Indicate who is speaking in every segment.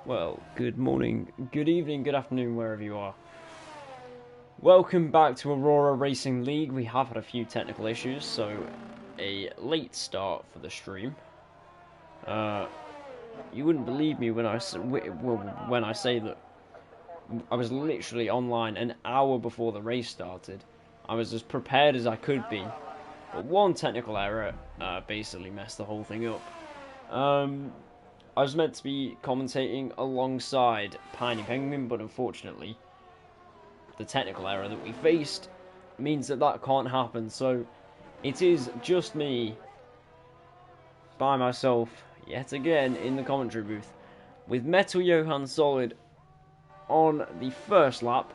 Speaker 1: Well, good morning, good evening, good afternoon, wherever you are. Welcome back to Aurora Racing League. We have had a few technical issues, so a late start for the stream. You wouldn't believe me when I say that I was literally online an hour before the race started. I was as prepared as I could be, but one technical error basically messed the whole thing up. I was meant to be commentating alongside Piney Penguin, but unfortunately, the technical error that we faced means that can't happen. So it is just me by myself yet again in the commentary booth with Metal Johan Solid on the first lap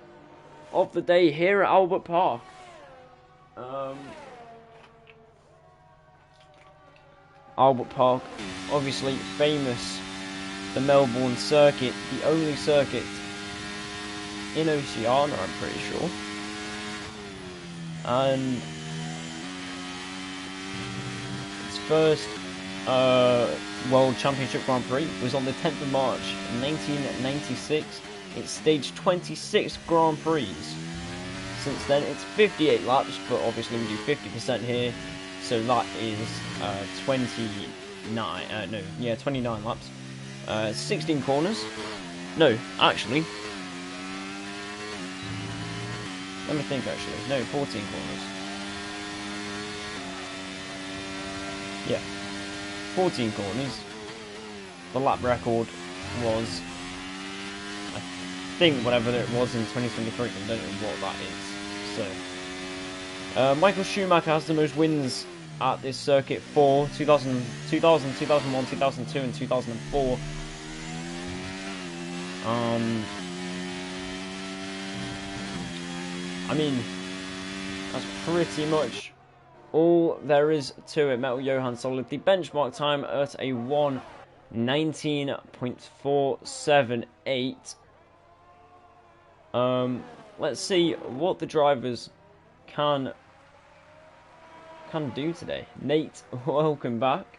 Speaker 1: of the day here at Albert Park. Albert Park, obviously famous, the Melbourne circuit, the only circuit in Oceania, I'm pretty sure. And its first World Championship Grand Prix was on the 10th of March 1996. It's staged 26 Grand Prix. Since then, it's 58 laps, but obviously we do 50% here, so that is 29 laps. 16 corners. No, actually. Let me think, actually. No, 14 corners. Yeah. 14 corners. The lap record was, I think, whatever it was in 2023. I don't know what that is. So, Michael Schumacher has the most wins at this circuit for 2000, 2001, 2002, and 2004. I mean, that's pretty much all there is to it. Metal Johan Solid, the benchmark time at a 1:19.478. Let's see what the drivers can do today. Nate, welcome back.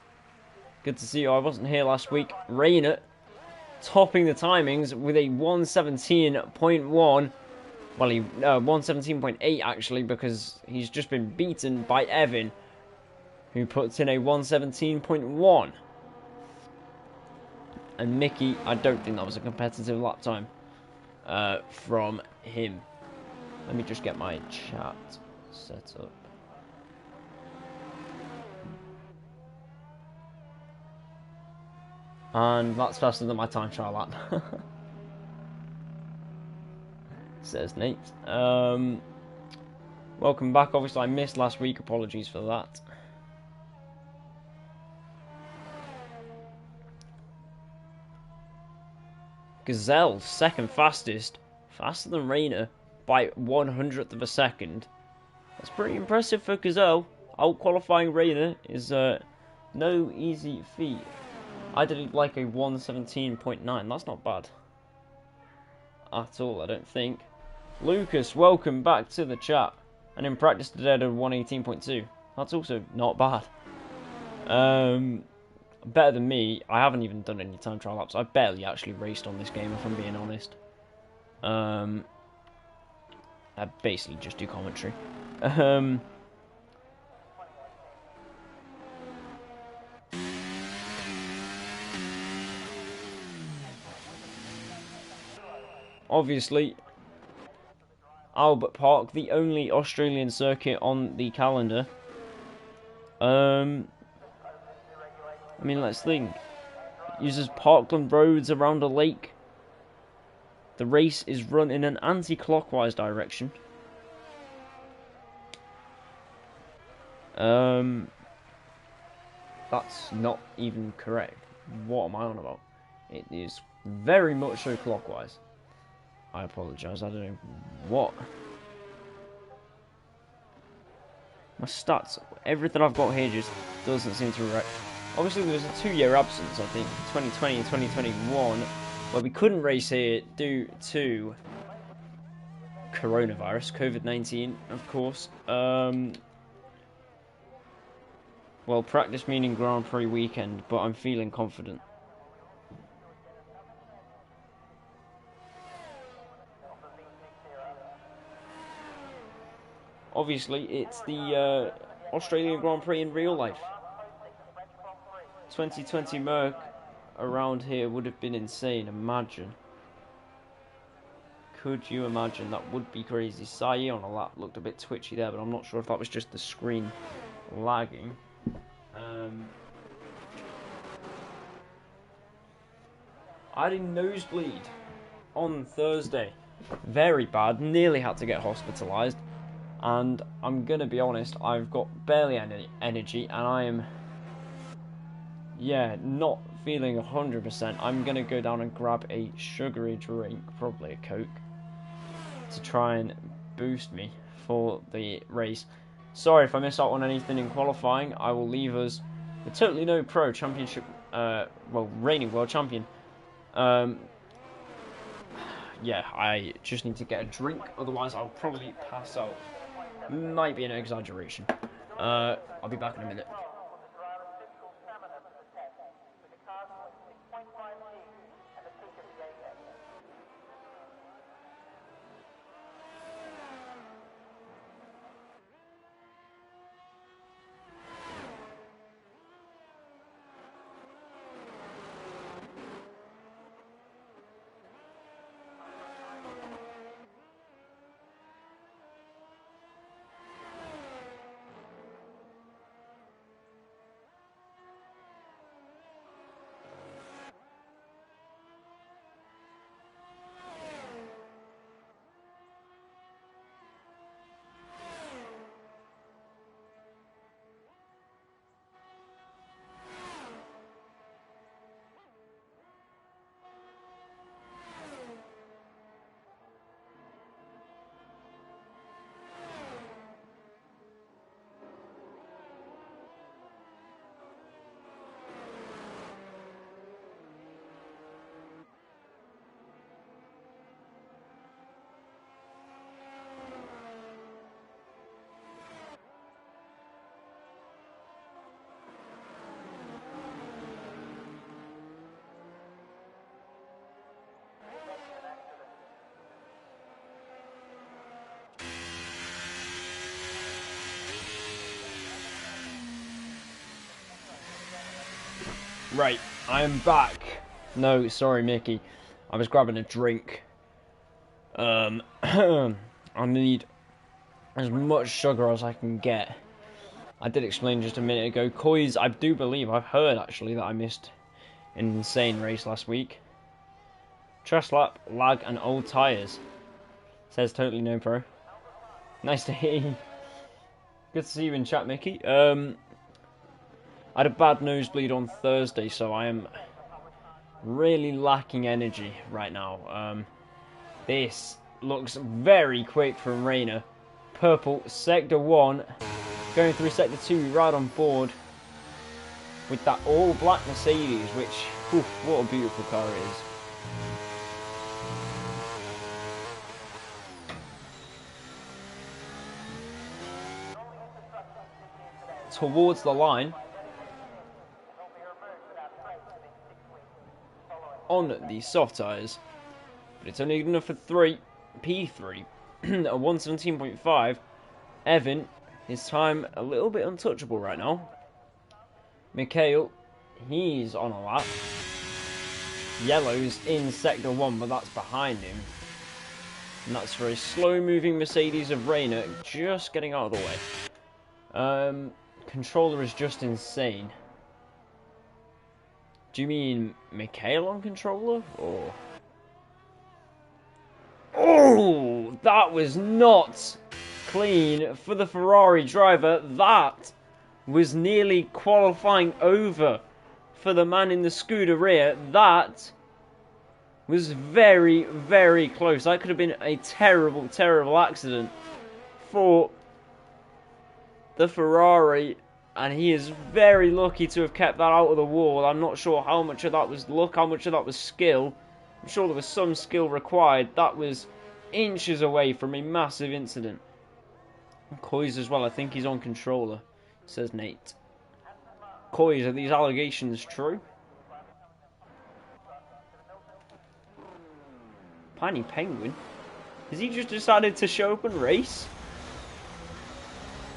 Speaker 1: Good to see you. I wasn't here last week. Rainer topping the timings with a 1:17.1. Well, 1:17.8 actually, because he's just been beaten by Evan, who puts in a 1:17.1. And Mickey, I don't think that was a competitive lap time from him. Let me just get my chat set up. And that's faster than my time trial lap. Says Nate. Welcome back. Obviously, I missed last week. Apologies for that. Gazelle, second fastest. Faster than Rainer by 100th of a second. That's pretty impressive for Gazelle. Out qualifying Rainer is no easy feat. I did like a 1:17.9. That's not bad at all, I don't think. Lucas, welcome back to the chat. And in practice today I did 1:18.2. That's also not bad. Better than me. I haven't even done any time trial laps. I barely actually raced on this game, if I'm being honest. I basically just do commentary. Obviously, Albert Park, the only Australian circuit on the calendar. I mean, let's think. Uses parkland roads around a lake. The race is run in an anti-clockwise direction. That's not even correct. What am I on about? It is very much so clockwise. I apologise, I don't know what. My stats, everything I've got here just doesn't seem to react. Obviously there was a 2-year absence, I think, 2020 and 2021, where we couldn't race here due to coronavirus, COVID-19, of course. Well, practice meaning Grand Prix weekend, but I'm feeling confident. Obviously, it's the Australian Grand Prix in real life. 2020 Merc around here would have been insane. Imagine. Could you imagine? That would be crazy. Sayi on a lap looked a bit twitchy there, but I'm not sure if that was just the screen lagging. I had a nosebleed on Thursday. Very bad. Nearly had to get hospitalised. And I'm going to be honest, I've got barely any energy, and I am, not feeling 100%. I'm going to go down and grab a sugary drink, probably a Coke, to try and boost me for the race. Sorry if I miss out on anything in qualifying. I will leave us the Totally No Pro Championship, reigning world champion. I just need to get a drink, otherwise I'll probably pass out. Might be an exaggeration. I'll be back in a minute. Right, I am back. No, sorry, Mickey. I was grabbing a drink. I need as much sugar as I can get. I did explain just a minute ago. Coys, I do believe, I've heard actually that I missed an insane race last week. Trash lap, lag, and old tyres. Says Totally No Pro. Nice to hear you. Good to see you in chat, Mickey. I had a bad nosebleed on Thursday, so I am really lacking energy right now. This looks very quick from Rayner. Purple, Sector 1, going through Sector 2, right on board with that all-black Mercedes, which, what a beautiful car it is. Towards the line. On the soft tyres, but it's only good enough for P3 a 117.5. Evan, his time a little bit untouchable right now. Mikhail, he's on a lap. Yellow's in Sector 1, but that's behind him, and that's for a slow moving Mercedes of Rayner just getting out of the way. Controller is just insane. Do you mean Mikhail on controller, or? Oh, that was not clean for the Ferrari driver. That was nearly qualifying over for the man in the Scuderia. That was very, very close. That could have been a terrible, terrible accident for the Ferrari. And he is very lucky to have kept that out of the wall. I'm not sure how much of that was luck, how much of that was skill. I'm sure there was some skill required. That was inches away from a massive incident. Coys as well, I think he's on controller, says Nate. Coys, are these allegations true? Piney Penguin? Has he just decided to show up and race?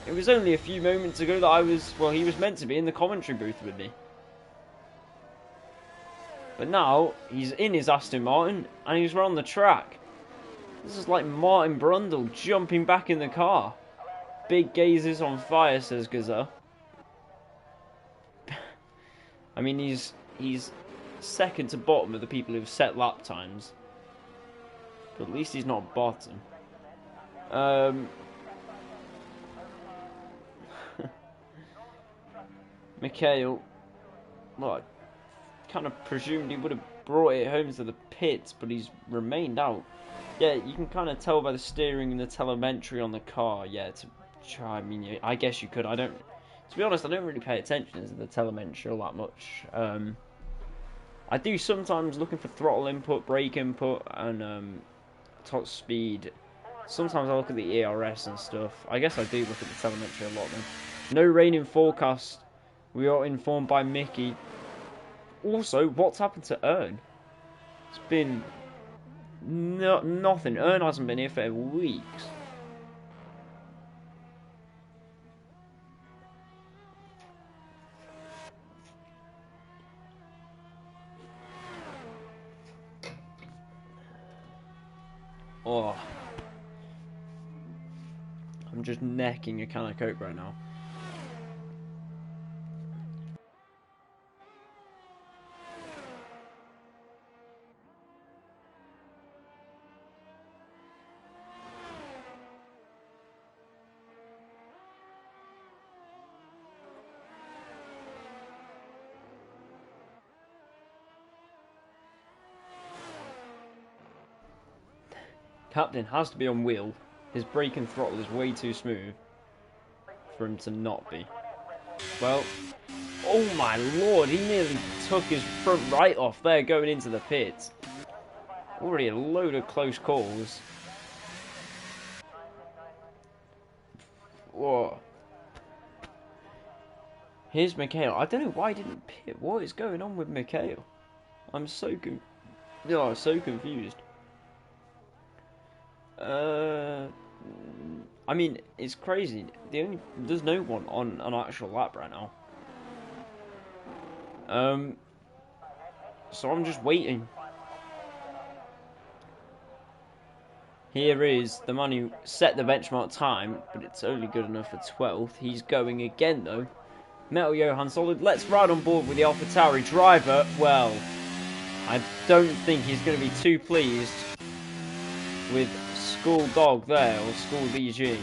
Speaker 1: It was only a few moments ago that well, he was meant to be in the commentary booth with me. But now, he's in his Aston Martin, and he's on the track. This is like Martin Brundle jumping back in the car. Big gazes on fire, says Gazza. I mean, he's second to bottom of the people who've set lap times. But at least he's not bottom. Mikhail, well, I kind of presumed he would have brought it home to the pits, but he's remained out. Yeah, you can kind of tell by the steering and the telemetry on the car. Yeah, to try. I mean, I guess you could. To be honest, I don't really pay attention to the telemetry all that much. I do sometimes looking for throttle input, brake input, and top speed. Sometimes I look at the ERS and stuff. I guess I do look at the telemetry a lot then. No rain in forecast. We are informed by Mickey. Also, what's happened to Ern? It's been nothing. Ern hasn't been here for weeks. Oh, I'm just necking a can of Coke right now. Captain has to be on wheel. His brake and throttle is way too smooth for him to not be. Well, oh my lord, he nearly took his front right off there going into the pits. Already a load of close calls. Whoa. Here's Mikhail. I don't know why he didn't pit. What is going on with Mikhail? I'm so confused. I mean, it's crazy. There's no one on an actual lap right now. So I'm just waiting. Here is the man who set the benchmark time, but it's only good enough for 12th. He's going again though. Metal Johan Solid, let's ride on board with the AlphaTauri driver. Well, I don't think he's going to be too pleased with School Dog there, or School DG,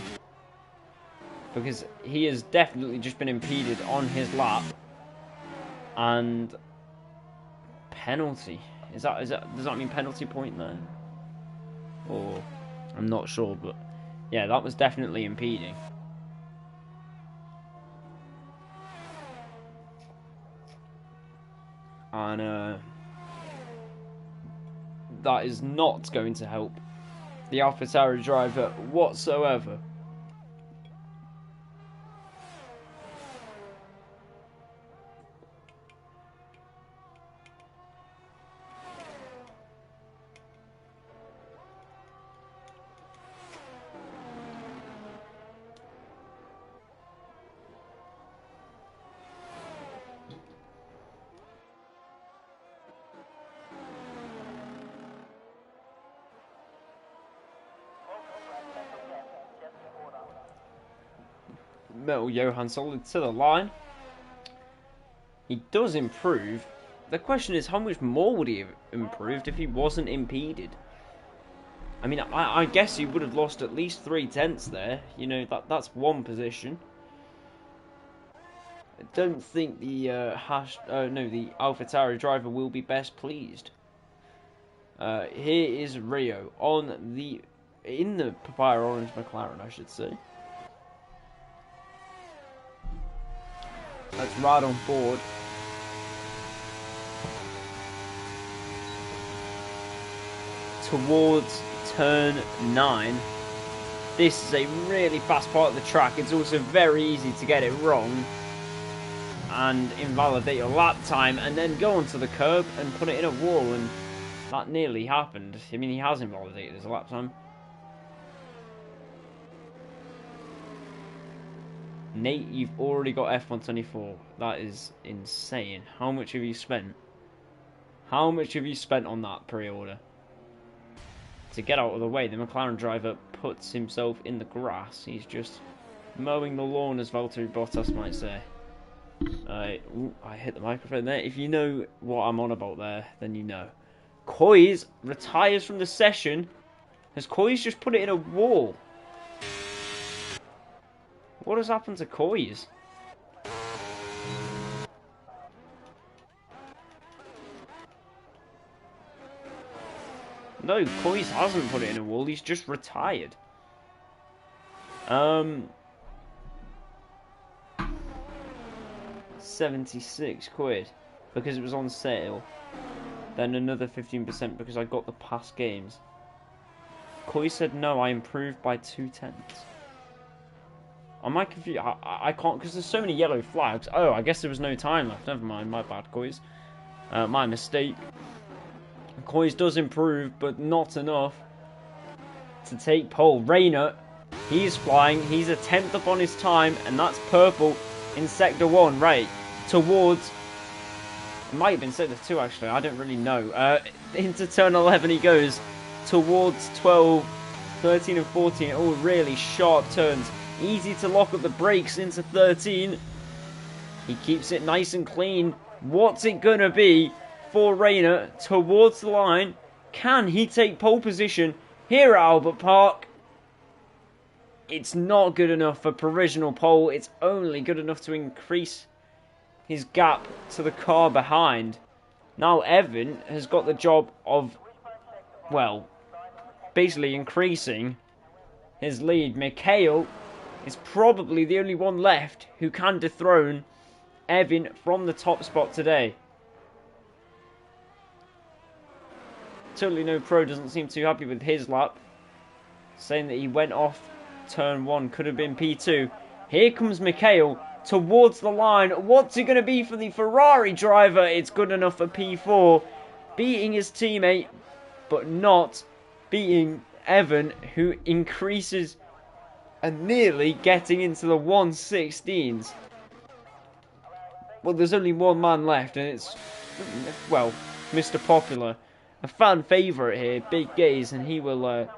Speaker 1: because he has definitely just been impeded on his lap. And penalty, does that mean penalty point there? Or I'm not sure, but yeah, that was definitely impeding. And that is not going to help the AlphaTauri driver whatsoever. Metal Johan Solid to the line. He does improve. The question is, how much more would he have improved if he wasn't impeded? I mean, I guess he would have lost at least 3/10 there. You know, that's one position. I don't think the the AlphaTauri driver will be best pleased. Here is Rio in the Papaya Orange McLaren, I should say. Let's ride on board. Towards turn 9. This is a really fast part of the track. It's also very easy to get it wrong and invalidate your lap time and then go onto the curb and put it in a wall, and that nearly happened. I mean, he has invalidated his lap time. Nate, you've already got F124. That is insane. How much have you spent? How much have you spent on that pre-order? To get out of the way, the McLaren driver puts himself in the grass. He's just mowing the lawn, as Valtteri Bottas might say. I hit the microphone there. If you know what I'm on about there, then you know. Coys retires from the session. Has Coys just put it in a wall? What has happened to Coys? No, Coys hasn't put it in a wall. He's just retired. 76 quid because it was on sale. Then another 15% because I got the past games. Coy said no, I improved by 2/10. Am I confused? I can't, because there's so many yellow flags. Oh, I guess there was no time left. Never mind, my bad, Coys. My mistake. Coys does improve, but not enough to take pole. Rayner, he's flying. He's a 10th up on his time, and that's purple in Sector 1, right? Towards... It might have been Sector 2, actually. I don't really know. Into Turn 11 he goes. Towards 12, 13 and 14. All really sharp turns. Easy to lock up the brakes into 13. He keeps it nice and clean. What's it going to be for Rayner towards the line? Can he take pole position here at Albert Park? It's not good enough for provisional pole. It's only good enough to increase his gap to the car behind. Now Evan has got the job of, well, basically increasing his lead. Mikhail is probably the only one left who can dethrone Evan from the top spot today. Totally No Pro doesn't seem too happy with his lap, saying that he went off turn 1, could have been P2. Here comes Mikhail towards the line. What's it going to be for the Ferrari driver? It's good enough for P4, beating his teammate, but not beating Evan, who increases and nearly getting into the 116s. Well, there's only one man left, and it's, well, Mr. Popular. A fan favourite here, Big Gaze, and he will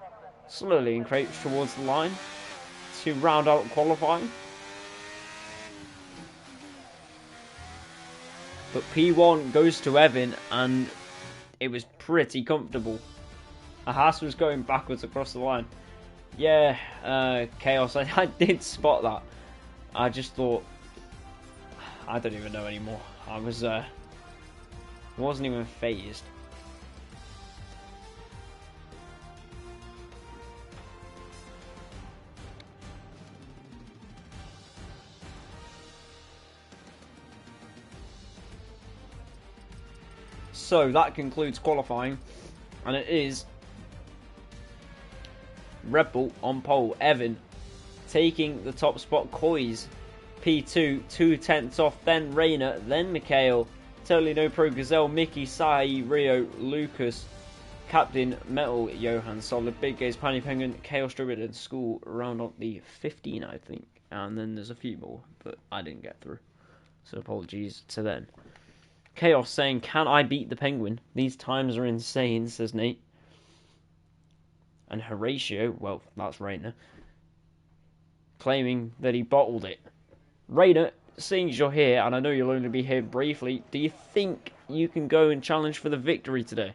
Speaker 1: slowly encroach towards the line to round out qualifying. But P1 goes to Evan, and it was pretty comfortable. A Haas was going backwards across the line. Yeah, Chaos, I did spot that. I just thought, I don't even know anymore. I wasn't even phased. So that concludes qualifying, and it is Red Bull on pole. Evan taking the top spot. Coys P2, 2/10 off. Then Rayner, then Mikhail. Totally No Pro, Gazelle, Mickey, Sai, Rio, Lucas, Captain, Metal, Johan, Solid, Big Gaze, Panny Penguin, Chaos Druid, and School round up the 15, I think. And then there's a few more, but I didn't get through. So apologies to them. Chaos saying, can I beat the Penguin? These times are insane, says Nate. And Horatio, well, that's Rayner, claiming that he bottled it. Rayner, seeing as you're here, and I know you'll only be here briefly, do you think you can go and challenge for the victory today?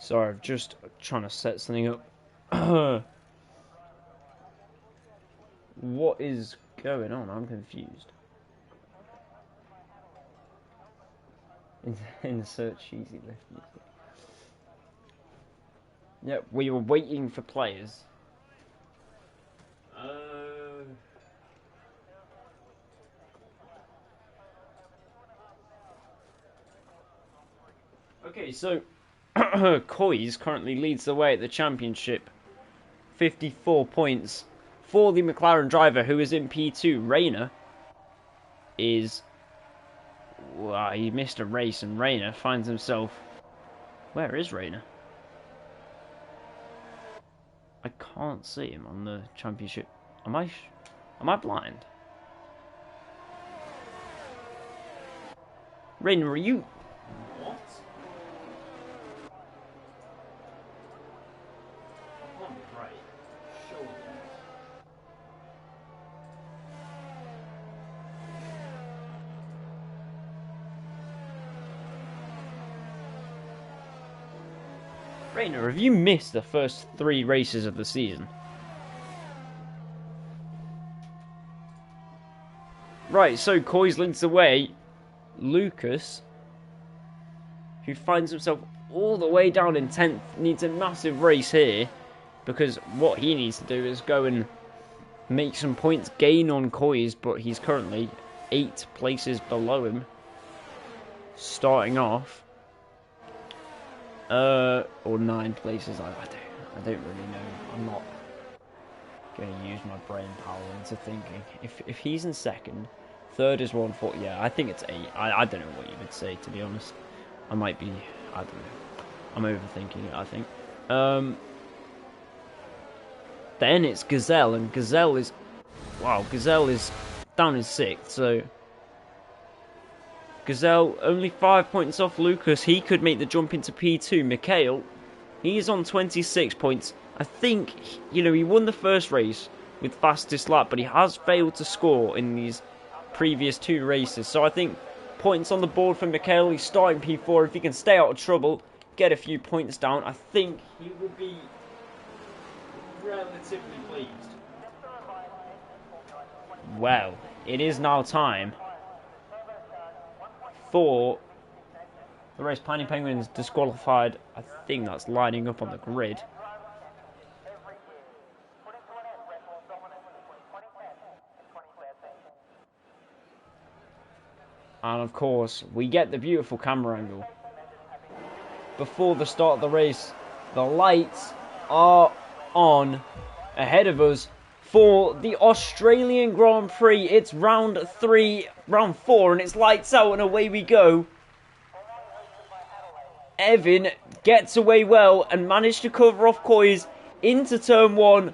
Speaker 1: Sorry, I'm just trying to set something up. What is going on? I'm confused. Insert cheesy lift music. Yeah, we were waiting for players. Okay, so Coys currently leads the way at the championship. 54 points for the McLaren driver who is in P2. Rayner is... Well, he missed a race and Rayner finds himself... Where is Rayner? I can't see him on the championship. Am I blind? Rayner, are you... What? I can't be right. Surely. Rayner, have you missed the first 3 races of the season? Right, so Coys leads the way. Lucas, who finds himself all the way down in 10th, needs a massive race here, because what he needs to do is go and make some points gain on Coys, but he's currently 8 places below him, starting off. Or 9 places, I don't really know. I'm not going to use my brain power into thinking. If he's in 2nd, 3rd is 140. Yeah, I think it's 8. I don't know what you would say, to be honest. I might be, I don't know. I'm overthinking it, I think. Then it's Gazelle, and Gazelle is, wow, Gazelle is down in 6th, so Gazelle only 5 points off Lucas. He could make the jump into P2. Mikhail, he's on 26 points. I think, you know, he won the first race with fastest lap, but he has failed to score in these previous 2 races. So I think points on the board for Mikhail. He's starting P4. If he can stay out of trouble, get a few points down, I think he will be relatively pleased. Well, it is now time for the race. Planning Penguins disqualified. I think that's lining up on the grid. And of course, we get the beautiful camera angle. Before the start of the race, the lights are on ahead of us for the Australian Grand Prix. It's round 4, and it's lights out, and away we go. Evan gets away well and managed to cover off Coys into turn 1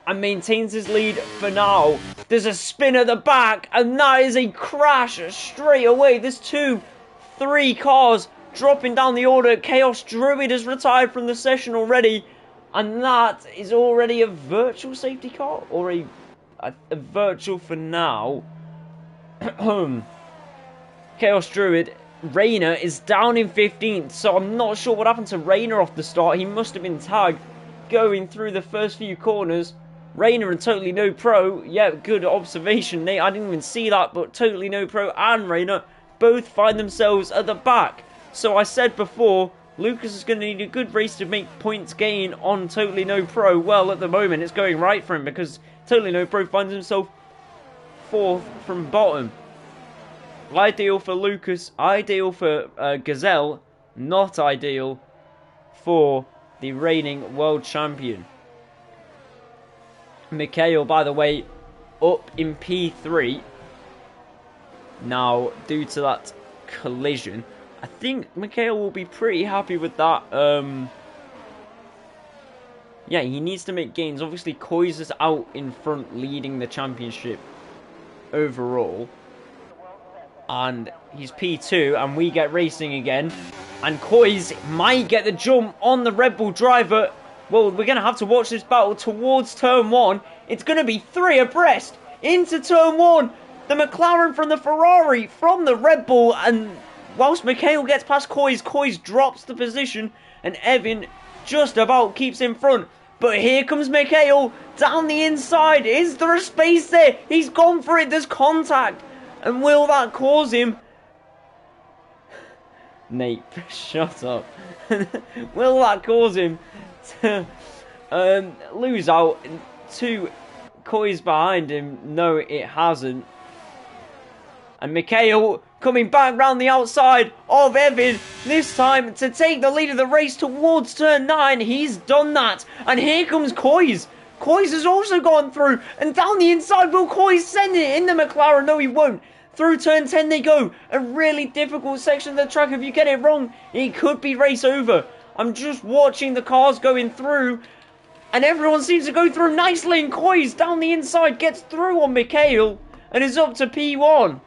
Speaker 1: and maintains his lead for now. There's a spin at the back, and that is a crash straight away. There's 3 cars dropping down the order. Chaos Druid has retired from the session already, and that is already a virtual safety car, or a virtual for now. Chaos Druid. Rayner is down in 15th, so I'm not sure what happened to Rayner off the start. He must have been tagged going through the first few corners. Rayner and Totally No Pro, yeah, good observation, Nate. I didn't even see that, but Totally No Pro and Rayner both find themselves at the back. So I said before, Lucas is going to need a good race to make points gain on Totally No Pro. Well, at the moment, it's going right for him because Totally No Pro finds himself 4th from bottom. Ideal for Lucas, ideal for Gazelle, not ideal for the reigning world champion. Mikhail, by the way, up in P3. Now, due to that collision, I think Mikhail will be pretty happy with that. Yeah, he needs to make gains. Obviously, Coys is out in front leading the championship overall. And he's P2, and we get racing again. And Coys might get the jump on the Red Bull driver. Well, we're going to have to watch this battle towards turn 1. It's going to be 3 abreast into turn 1. The McLaren from the Ferrari from the Red Bull. And whilst Mikhail gets past Coys, Coys drops the position. And Evan just about keeps in front. But here comes Mikhail down the inside. Is there a space there? He's gone for it. There's contact. And will that cause him Nate, shut up. Will that cause him to lose out? 2 Coys behind him. No, it hasn't. And Mikhail coming back round the outside of Evan, this time to take the lead of the race towards turn 9. He's done that. And here comes Coys. Coys has also gone through. And down the inside, will Coys send it in the McLaren? No, he won't. Through turn 10 they go. A really difficult section of the track. If you get it wrong, it could be race over. I'm just watching the cars going through. And everyone seems to go through nicely. And Coys down the inside gets through on Mikhail. And is up to P1.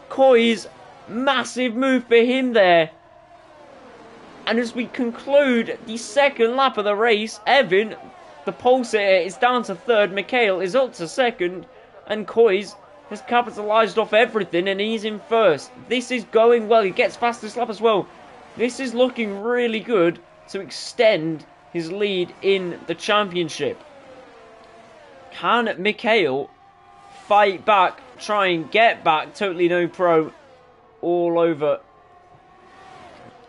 Speaker 1: Coys, massive move for him there. And as we conclude the second lap of the race, Evan, the pole sitter, is down to 3rd. Mikhail is up to 2nd. And Coys has capitalised off everything and he's in 1st. This is going well. He gets fastest lap as well. This is looking really good to extend his lead in the championship. Can Mikhail fight back, try and get back? Totally no pro all over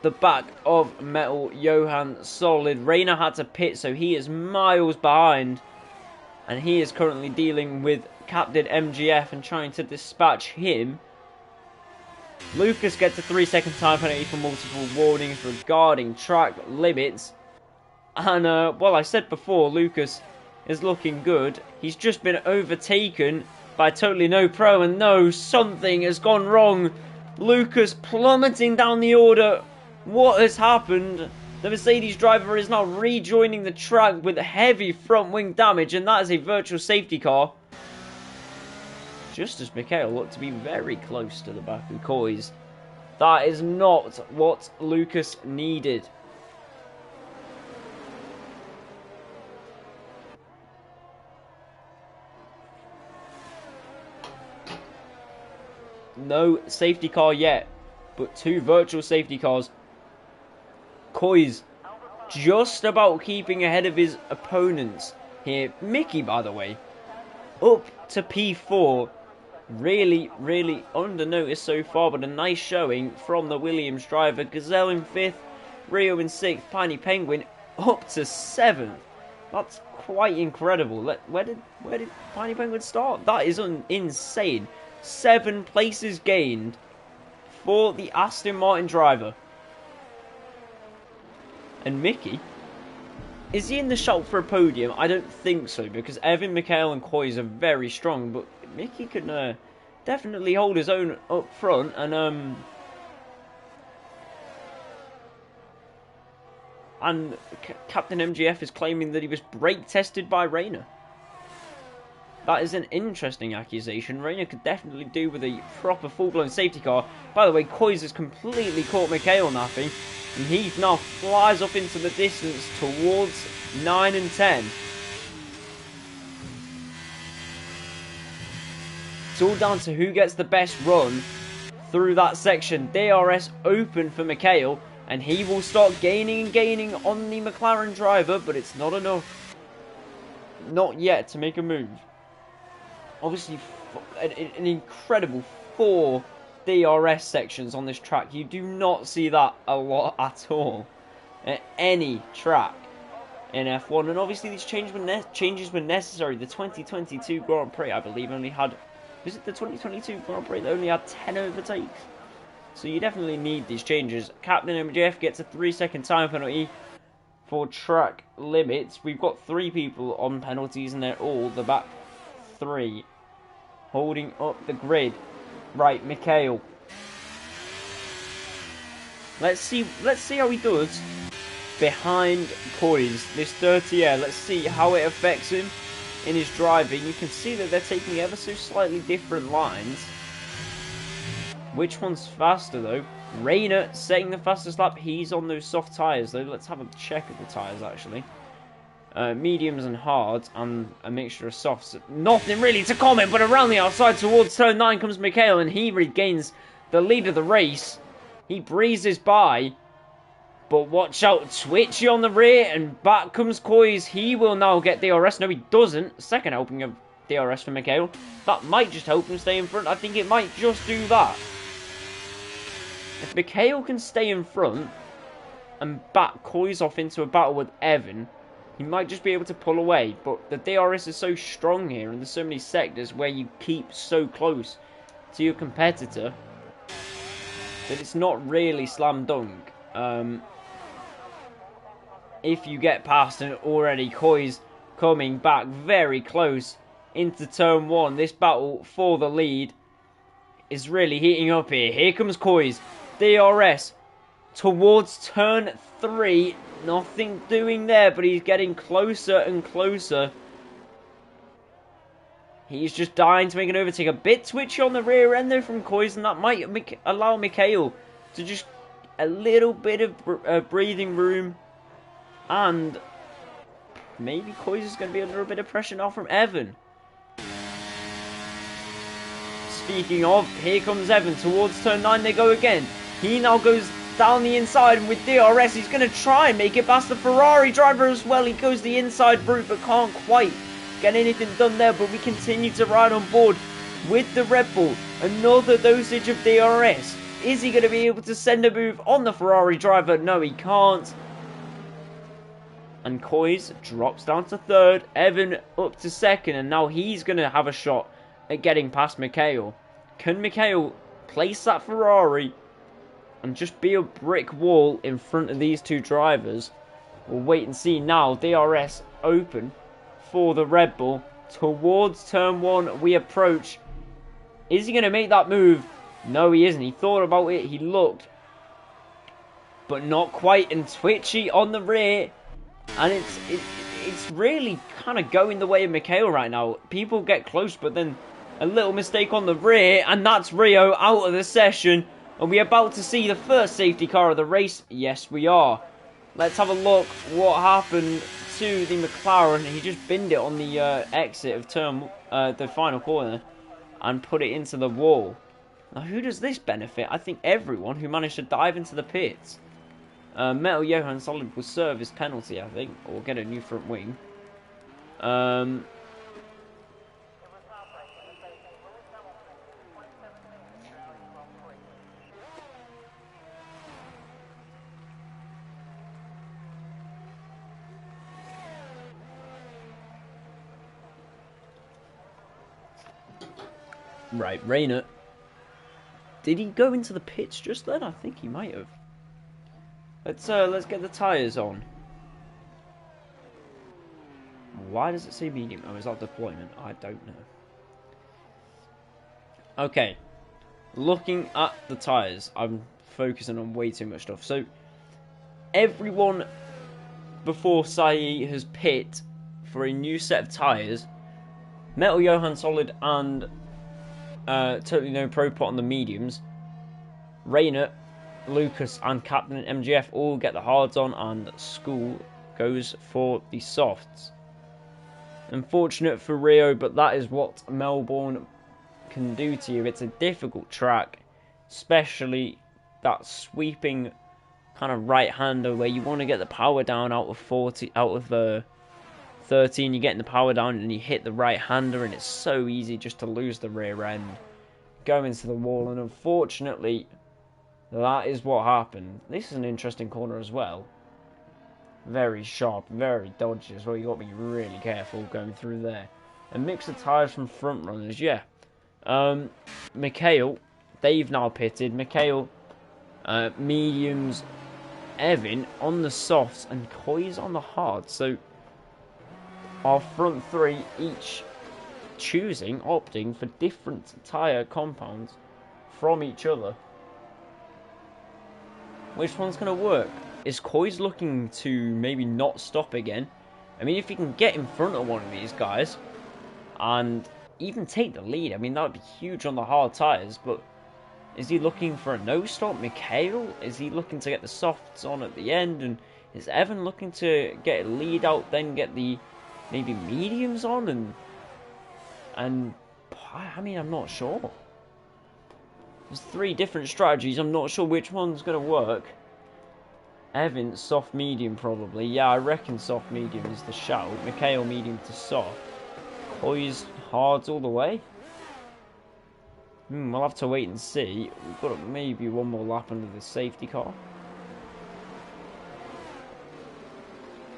Speaker 1: the back of Metal Johan Solid. Rayner had to pit, so he is miles behind. And he is currently dealing with Captain MGF and trying to dispatch him. Lucas gets a 3-second time penalty for multiple warnings regarding track limits. And, well, I said before, Lucas is looking good. He's just been overtaken by Totally No Pro, and no, something has gone wrong. Lucas plummeting down the order. What has happened? The Mercedes driver is now rejoining the track with heavy front wing damage, and that is a virtual safety car. Just as Mikhail looked to be very close to the back of Coys. That is not what Lucas needed. No safety car yet, but 2 virtual safety cars. Coys just about keeping ahead of his opponents here. Mickey, by the way, up to P4. Really, really under notice so far, but a nice showing from the Williams driver. Gazelle in 5th, Rio in 6th, Piney Penguin up to 7th. That's quite incredible. Where did Piney Penguin start? That is insane. 7 places gained for the Aston Martin driver. And Mickey, is he in the shout for a podium? I don't think so, because Evan, Mikhail and Coys are very strong, but Mickey can definitely hold his own up front. And Captain MGF is claiming that he was brake tested by Rayner. That is an interesting accusation. Rayner could definitely do with a proper full-blown safety car. By the way, Coys has completely caught Mikhail napping, and he now flies off into the distance towards 9 and 10. It's all down to who gets the best run through that section. DRS open for Mikhail, and he will start gaining and gaining on the McLaren driver, but it's not enough. Not yet to make a move. Obviously, an incredible 4 DRS sections on this track. You do not see that a lot at all at any track in F1. And obviously these changes were necessary. The 2022 Grand Prix, I believe, only had... Was it the 2022 Grand Prix that only had 10 overtakes? So you definitely need these changes. Captain MJF gets a 3-second time penalty for track limits. We've got 3 people on penalties, and they're all the back 3 holding up the grid. Right, Mikhail. Let's see how he does behind Coys. This dirty air. Let's see how it affects him in his driving. You can see that they're taking ever so slightly different lines. Which one's faster though? Rayner setting the fastest lap. He's on those soft tyres though. Let's have a check of the tyres actually. Mediums and hards and a mixture of softs. Nothing really to comment, but around the outside towards turn 9 comes Mikhail, and he regains the lead of the race. He breezes by, but watch out, Twitchy on the rear, and back comes Coys. He will now get DRS. No, he doesn't. Second helping of DRS for Mikhail. That might just help him stay in front. I think it might just do that. If Mikhail can stay in front and back Koi's off into a battle with Evan, he might just be able to pull away. But the DRS is so strong here, and there's so many sectors where you keep so close to your competitor that it's not really slam dunk. If you get past, and already Koi's coming back very close into turn 1. This battle for the lead is really heating up here. Here comes Koi's DRS towards turn 3. Nothing doing there, but he's getting closer and closer. He's just dying to make an overtake. A bit twitchy on the rear end though from Koi's, and that might allow Mikhail to just a little bit of breathing room. And maybe Koi's is going to be under a bit of pressure now from Evan. Speaking of, here comes Evan towards turn 9. They go again. He now goes down the inside, and with DRS, he's going to try and make it past the Ferrari driver as well. He goes the inside route, but can't quite get anything done there. But we continue to ride on board with the Red Bull. Another dosage of DRS. Is he going to be able to send a move on the Ferrari driver? No, he can't. And Koi's drops down to 3rd. Evan up to 2nd. And now he's going to have a shot at getting past Mikhail. Can Mikhail place that Ferrari and just be a brick wall in front of these two drivers? We'll wait and see now. DRS open for the Red Bull. Towards turn 1 we approach. Is he going to make that move? No, he isn't. He thought about it. He looked. But not quite. And twitchy on the rear. And it's really kind of going the way of Mikhail right now. People get close, but then a little mistake on the rear, and that's Rio out of the session. Are we about to see the first safety car of the race? Yes, we are. Let's have a look what happened to the McLaren. He just binned it on the exit of the final corner and put it into the wall. Now, who does this benefit? I think everyone who managed to dive into the pits. Metal Johan Solid will serve his penalty, I think, or get a new front wing. Right, Rayner. Did he go into the pits just then? I think he might have. Let's get the tyres on. Why does it say medium? Oh, is that deployment? I don't know. Okay. Looking at the tyres, I'm focusing on way too much stuff. So, everyone before Sai has pit for a new set of tyres. Metal Johan Solid and Totally No Pro put on the mediums. Rayner, Lucas and Captain MGF all get the hards on, and School goes for the softs. Unfortunate for Rio, but that is what Melbourne can do to you. It's a difficult track, especially that sweeping kind of right-hander where you want to get the power down out of 13. You're getting the power down and you hit the right-hander, and it's so easy just to lose the rear end, go into the wall, and unfortunately that is what happened. This is an interesting corner as well. Very sharp, very dodgy as well. You got to be really careful going through there. A mix of tyres from front runners, yeah. Mikhail, they've now pitted. Mikhail, mediums, Evan on the softs, and Koi's on the hards. So our front three each opting for different tyre compounds from each other. Which one's going to work? Is Koi's looking to maybe not stop again? I mean, if he can get in front of one of these guys and even take the lead, I mean, that would be huge on the hard tyres. But is he looking for a no-stop? Mikhail? Is he looking to get the softs on at the end? And is Evan looking to get a lead out, then get the maybe mediums on? And I mean, I'm not sure. There's 3 different strategies. I'm not sure which one's going to work. Evan, soft medium probably. Yeah, I reckon soft medium is the shout. Mikhail, medium to soft. Koi's hards all the way. We'll have to wait and see. We've got maybe one more lap under the safety car.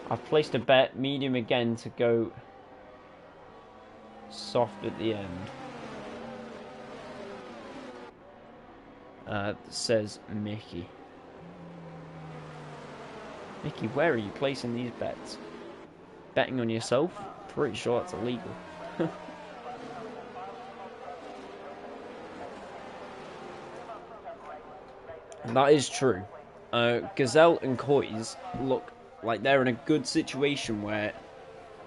Speaker 1: I've placed a bet, medium again, to go soft at the end. Says Mickey. Mickey, where are you placing these bets? Betting on yourself? Pretty sure that's illegal. That is true. Gazelle and Coys look like they're in a good situation where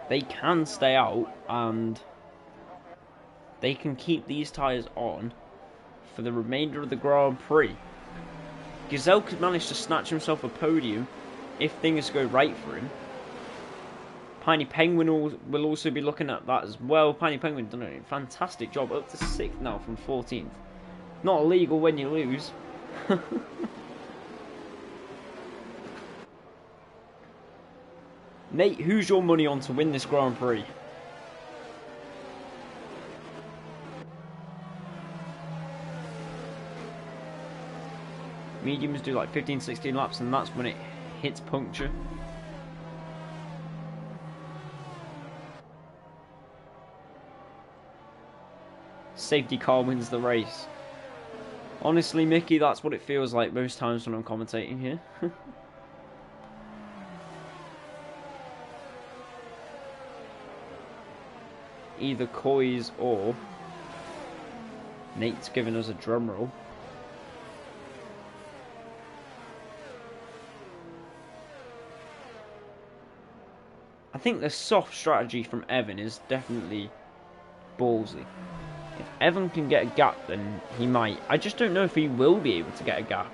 Speaker 1: they can stay out and they can keep these tyres on for the remainder of the Grand Prix. Gazelle could manage to snatch himself a podium if things go right for him. Piney Penguin will also be looking at that as well. Piney Penguin done a fantastic job, up to 6th now from 14th. Not illegal when you lose. Nate, who's your money on to win this Grand Prix? Mediums do like 15-16 laps and that's when it hits puncture. Safety car wins the race. Honestly, Mickey, that's what it feels like most times when I'm commentating here. Either Coys or Nate's giving us a drum roll. I think the soft strategy from Evan is definitely ballsy. If Evan can get a gap, then he might. I just don't know if he will be able to get a gap.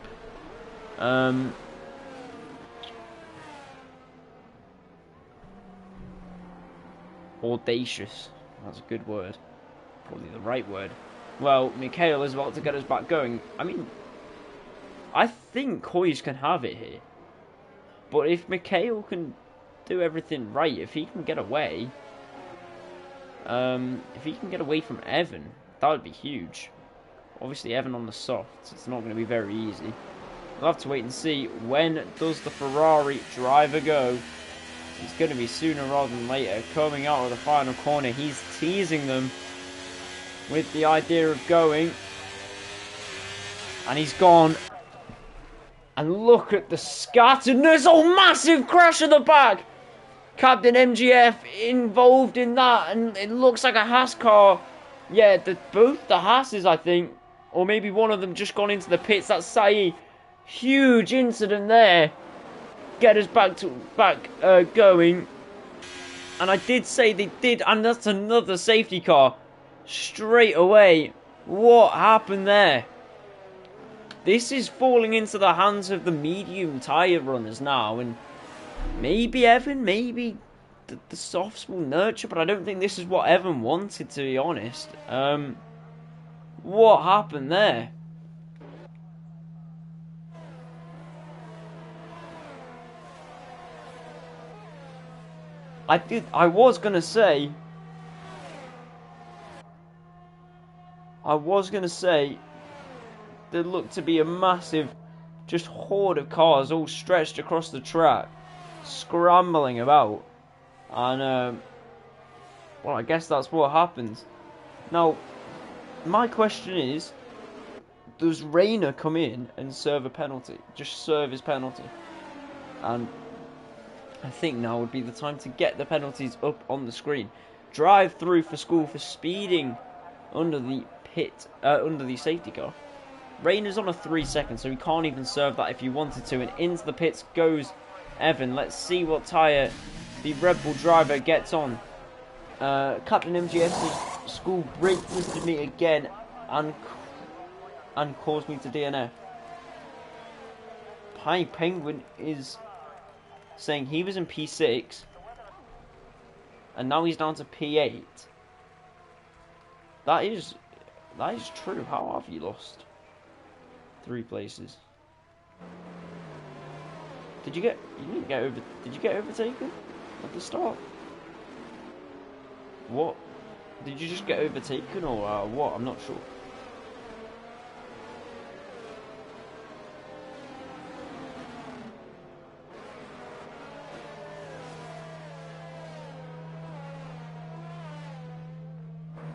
Speaker 1: Audacious. That's a good word. Probably the right word. Well, Mikhail is about to get us back going. I mean, I think Coys can have it here. But if Mikhail can do everything right, if he can get away... if he can get away from Evan, that would be huge. Obviously, Evan on the softs, it's not going to be very easy. We'll have to wait and see. When does the Ferrari driver go? It's going to be sooner rather than later. Coming out of the final corner, he's teasing them with the idea of going. And he's gone. And look at the scatteredness. Oh, massive crash at the back. Captain MGF involved in that, and it looks like a Haas car. Yeah, both the Haases, I think, or maybe one of them just gone into the pits. That's Saeed. Huge incident there. Get us back going. And I did say they did, and that's another safety car straight away. What happened there? This is falling into the hands of the medium tyre runners now, and maybe Evan, maybe the softs will nurture, but I don't think this is what Evan wanted, to be honest. What happened there? I was gonna say there looked to be a massive just horde of cars all stretched across the track, scrambling about, and well, I guess that's what happens. Now, my question is, does Rayner come in and serve a penalty? Just serve his penalty? And I think now would be the time to get the penalties up on the screen. Drive through for school for speeding under the under the safety car. Rayner's on a 3 second, so he can't even serve that if he wanted to. And into the pits goes Evan. Let's see what tyre the Red Bull driver gets on. Captain MGS's school brake listed me again and caused me to DNF. Piney Penguin is saying he was in P6 and now he's down to P8. That is true. How have you lost 3 places? Did you get overtaken at the start? What? Did you just get overtaken or what? I'm not sure.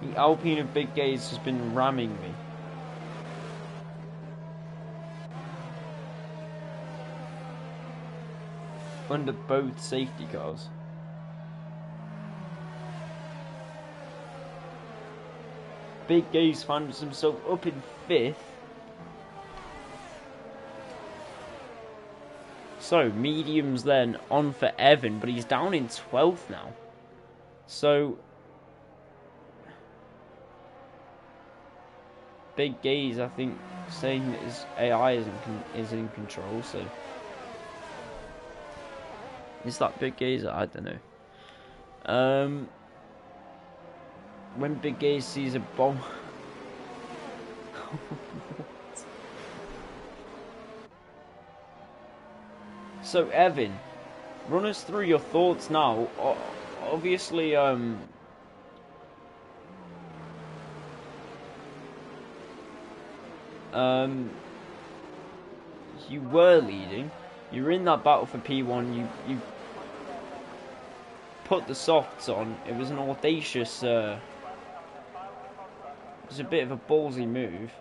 Speaker 1: The Alpine of Big Gaze has been ramming me. Under both safety cars. Big Gaze finds himself up in 5th. So, mediums then on for Evan, but he's down in 12th now. So, Big Gaze, I think, saying that his AI is in control, so... Is that Big Gaze? I don't know. When Big Gaze sees a bomb... So, Evan, run us through your thoughts now. Obviously, you were leading. You were in that battle for P1. You put the softs on. It was an audacious. It was a bit of a ballsy move.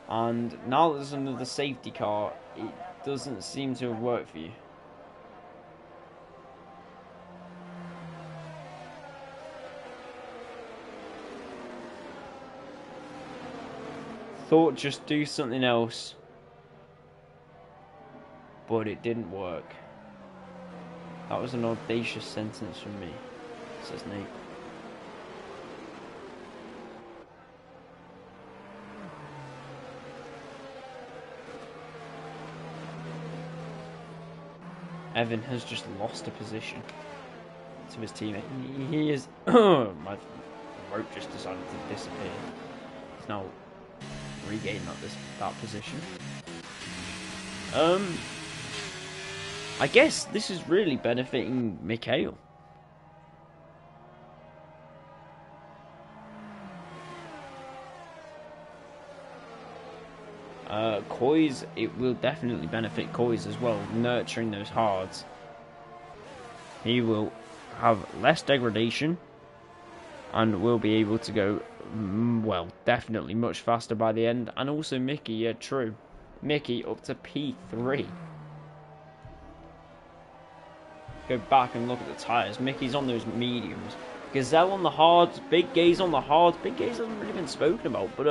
Speaker 1: And now that there's another safety car, it doesn't seem to have worked for you. Thought just do something else, but it didn't work. That was an audacious sentence from me, says Nate. Evan has just lost a position to his teammate. He is... My rope just decided to disappear. He's now regaining that position. I guess this is really benefiting Mikhail. Koi's, it will definitely benefit Koi's as well, nurturing those hards. He will have less degradation and will be able to go, well, definitely much faster by the end. And also Mickey, yeah, true. Mickey up to P3. Go back and look at the tyres. Mickey's on those mediums. Gazelle on the hards, Big Gaze on the hards. Big Gaze hasn't really been spoken about, but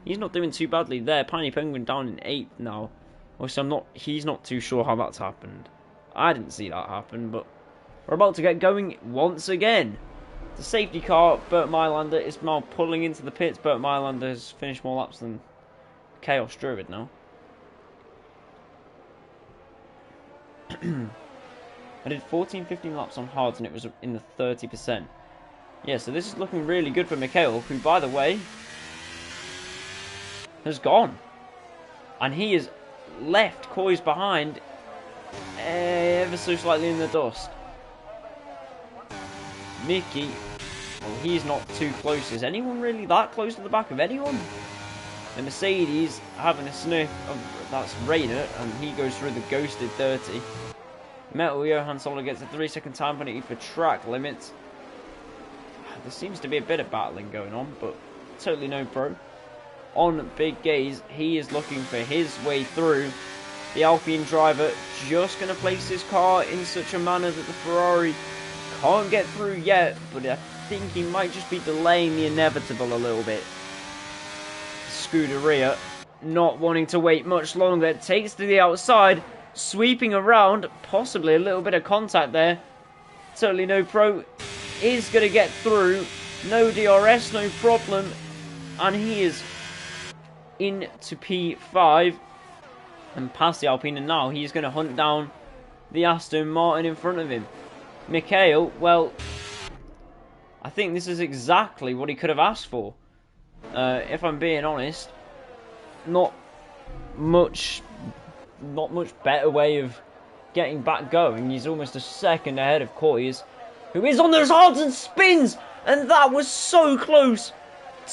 Speaker 1: he's not doing too badly there. Piney Penguin down in 8th now. Obviously, he's not too sure how that's happened. I didn't see that happen, but we're about to get going once again. The safety car, Bert Mylander, is now pulling into the pits. Bert Mylander has finished more laps than Chaos Druid now. I did 14-15 laps on hards and it was in the 30%. Yeah, so this is looking really good for Mikhail, who, by the way, has gone. And he has left Koi's behind ever so slightly in the dust. Mickey, well, he's not too close. Is anyone really that close to the back of anyone? The Mercedes having a sniff of that's Raider, and he goes through the ghosted 30. Metal Johan Solo gets a 3-second time penalty for track limits. There seems to be a bit of battling going on, but totally no pro. On Big Gaze, he is looking for his way through. The Alpine driver just going to place his car in such a manner that the Ferrari can't get through yet, but I think he might just be delaying the inevitable a little bit. Scuderia not wanting to wait much longer, takes to the outside, sweeping around, possibly a little bit of contact there. Totally no pro is going to get through, no DRS, no problem, and he is into P5 and past the Alpine, and now he's going to hunt down the Aston Martin in front of him. Mikhail, well, I think this is exactly what he could have asked for. If I'm being honest, not much better way of getting back going. He's almost a second ahead of Koi's, who is on those hards and spins, and that was so close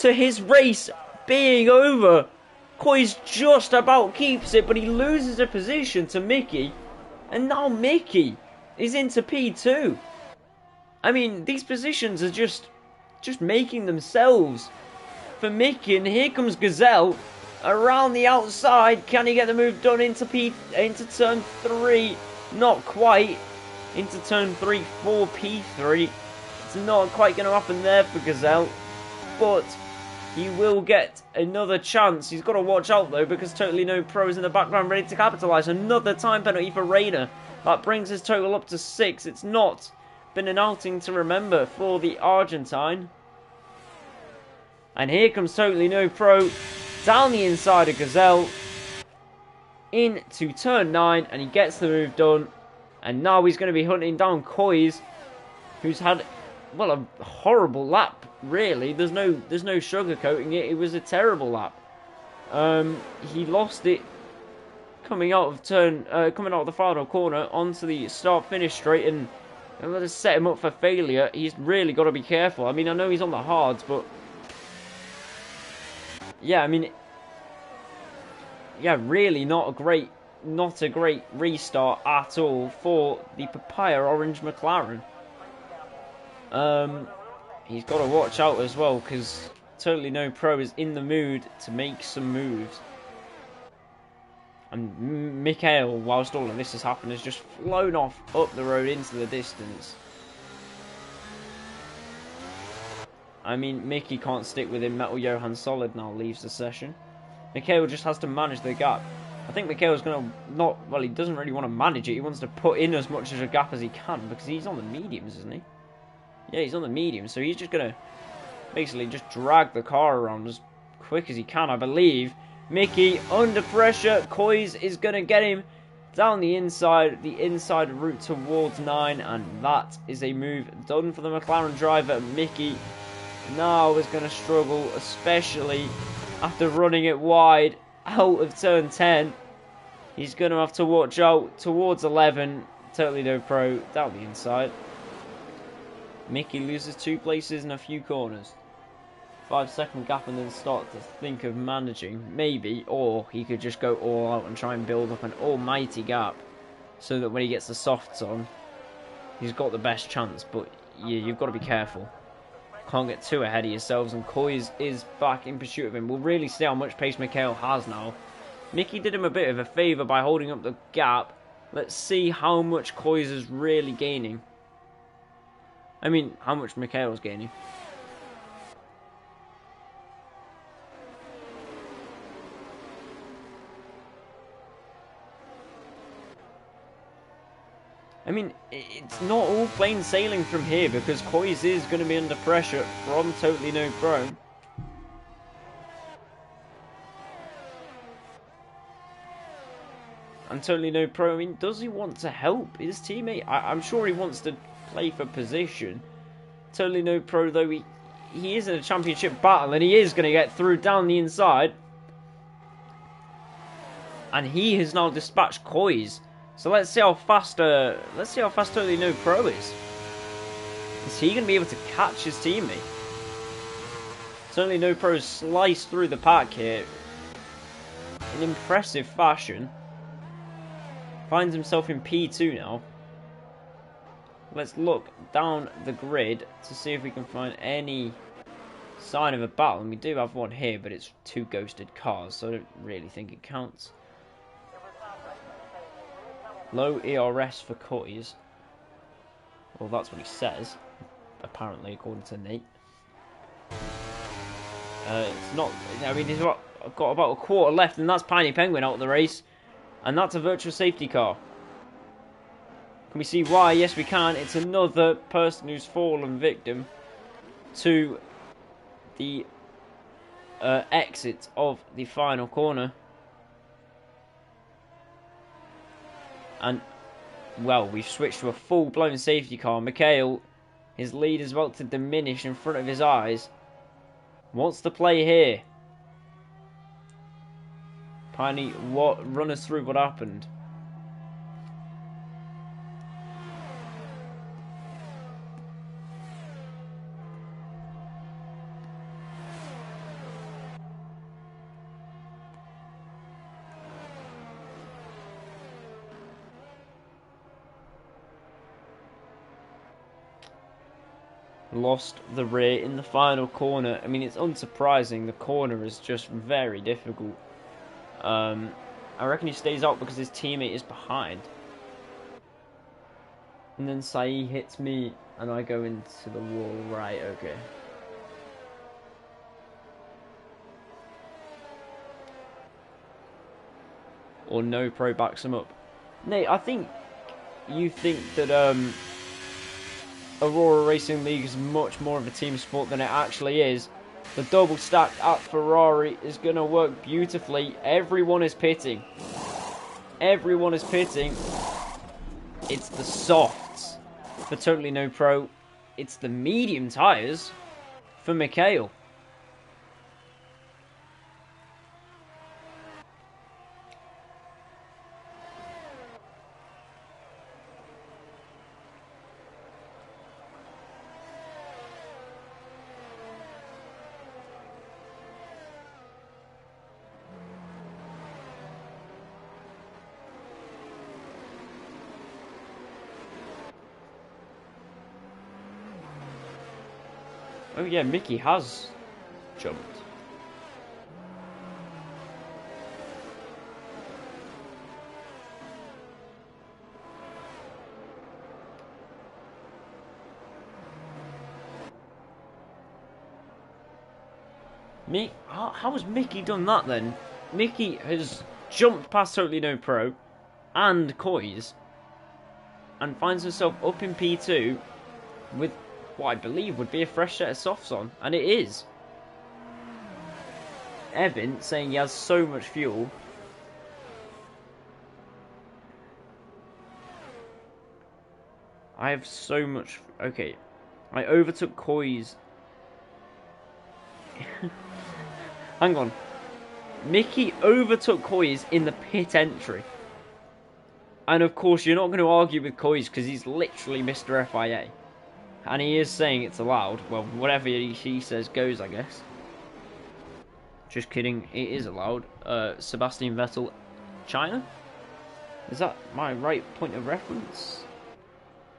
Speaker 1: to his race being over. Koi's just about keeps it, but he loses a position to Mickey, and now Mickey is into P2. I mean, these positions are just making themselves for Mickey, and here comes Gazelle around the outside. Can he get the move done into turn 3? Not quite. Into turn 3 for P3. It's not quite going to happen there for Gazelle, but he will get another chance. He's got to watch out though, because Totally No Pro is in the background ready to capitalise. Another time penalty for Rayner. That brings his total up to 6. It's not been an outing to remember for the Argentine. And here comes Totally No Pro down the inside of Gazelle into turn 9, and he gets the move done. And now he's going to be hunting down Coys, who's had, well, a horrible lap, really. There's no sugarcoating it. It was a terrible lap. He lost it coming out of the final corner onto the start-finish straight, and I'm going to set him up for failure. He's really got to be careful. I mean, I know he's on the hards, but yeah, I mean, yeah, really not a great restart at all for the Papaya Orange McLaren. He's got to watch out as well, because Totally No Pro is in the mood to make some moves. And Mikhail, whilst all of this has happened, has just flown off up the road into the distance. I mean, Mickey can't stick with him. Metal Johan Solid now leaves the session. Mikhail just has to manage the gap. I think Mikhail's going to well, he doesn't really want to manage it. He wants to put in as much of a gap as he can, because he's on the mediums, isn't he? Yeah, he's on the mediums, so he's just going to basically just drag the car around as quick as he can, I believe. Mickey under pressure. Coys is going to get him down the inside route towards 9, and that is a move done for the McLaren driver. Mickey now is going to struggle, especially after running it wide out of turn 10. He's going to have to watch out towards 11. Totally No Pro down the inside. Mickey loses 2 places in a few corners. 5-second gap, and then start to think of managing, maybe, or he could just go all out and try and build up an almighty gap, so that when he gets the softs on, he's got the best chance. But yeah, you've got to be careful. Can't get too ahead of yourselves, and Coys is back in pursuit of him. We'll really see how much pace Mikhail has now. Mickey did him a bit of a favour by holding up the gap. Let's see how much Coys is really gaining. I mean, how much Mikhail's gaining. I mean, it's not all plain sailing from here, because Coys is going to be under pressure from Totally No Pro. And Totally No Pro, I mean, does he want to help his teammate? I'm sure he wants to play for position. Totally No Pro, though, he is in a championship battle, and he is going to get through down the inside. And he has now dispatched Coys. So let's see how fast Totally No Pro is. Is he going to be able to catch his teammate? Totally No Pro sliced through the pack here in impressive fashion. Finds himself in P2 now. Let's look down the grid to see if we can find any sign of a battle. And we do have one here, but it's 2 ghosted cars, so I don't really think it counts. Low ERS for Coys. Well, that's what he says, apparently, according to Nate. It's not. I mean, he's got about a quarter left, and that's Piney Penguin out of the race. And that's a virtual safety car. Can we see why? Yes, we can. It's another person who's fallen victim to the exit of the final corner. And, well, we've switched to a full-blown safety car. Mikhail, his lead is about to diminish in front of his eyes. Wants to play here. Piney, run us through what happened. lost the rear in the final corner. I mean, it's unsurprising. The corner is just very difficult. I reckon he stays out because his teammate is behind. And then Sai hits me and I go into the wall. Right, okay. Or no pro backs him up. Nate, I think you think that Aurora Racing League is much more of a team sport than it actually is. The double stack at Ferrari is going to work beautifully. Everyone is pitting. Everyone is pitting. It's the softs for Totally No Pro. It's the medium tyres for Mikhail. Oh yeah, Mickey has jumped. How has Mickey done that then? Mickey has jumped past Totally No Pro and Koi's and finds himself up in P2 with what I believe would be a fresh set of softs on, and it is. Evan saying he has so much fuel. I have so much. Okay, I overtook Koi's. Hang on. Mickey overtook Koi's in the pit entry. And of course, you're not going to argue with Koi's because he's literally Mr. FIA. And he is saying it's allowed. Well, whatever he says goes, I guess. Just kidding, it is allowed. Sebastian Vettel, China? Is that my right point of reference?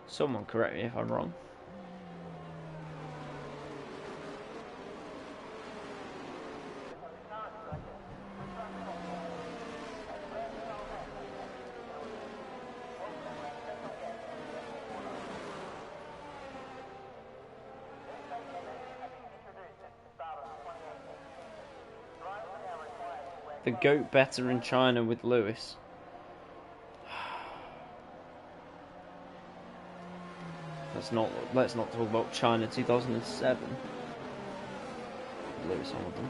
Speaker 1: Someone correct me if I'm wrong. The GOAT better in China with Lewis. Let's not talk about China 2007. Lewis Hamilton.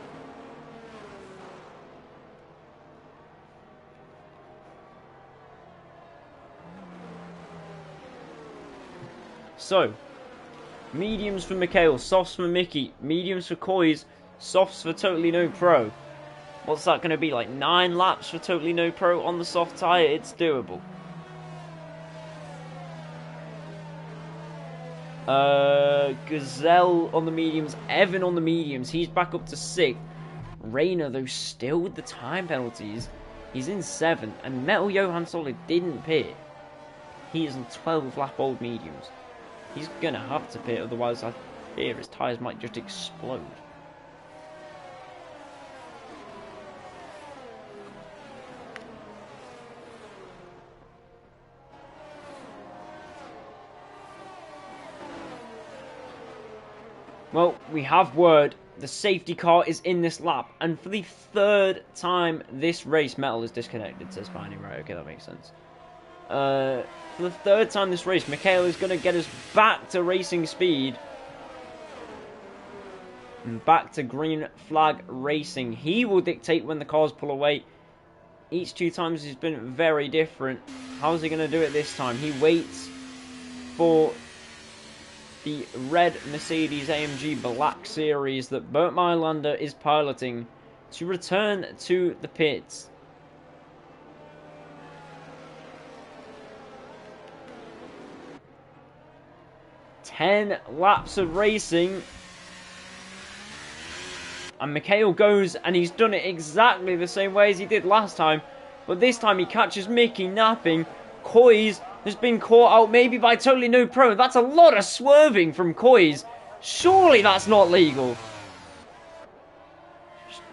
Speaker 1: So, mediums for Mikhail, softs for Mickey, mediums for Koi's, softs for Totally No Pro. What's that going to be, like 9 laps for Totally No Pro on the soft tyre? It's doable. Gazelle on the mediums, Evan on the mediums, he's back up to 6th. Rayner, though, still with the time penalties, he's in 7th, and Metal Johan Solid didn't pit. He is on 12 lap old mediums. He's going to have to pit, otherwise I fear his tyres might just explode. Well, we have word. The safety car is in this lap. And for the 3rd time this race, Metal is disconnected, says Spiny. Right, okay, that makes sense. For the 3rd time this race, Mikhail is going to get us back to racing speed. And back to green flag racing. He will dictate when the cars pull away. Each 2 times he's been very different. How's he going to do it this time? He waits for the red Mercedes AMG Black Series that Bert Mailander is piloting to return to the pits. Ten laps of racing. And Mikhail goes, and he's done it exactly the same way as he did last time. But this time he catches Mickey napping. Koi's has been caught out maybe by Totally No Pro. That's a lot of swerving from Koi's. Surely that's not legal.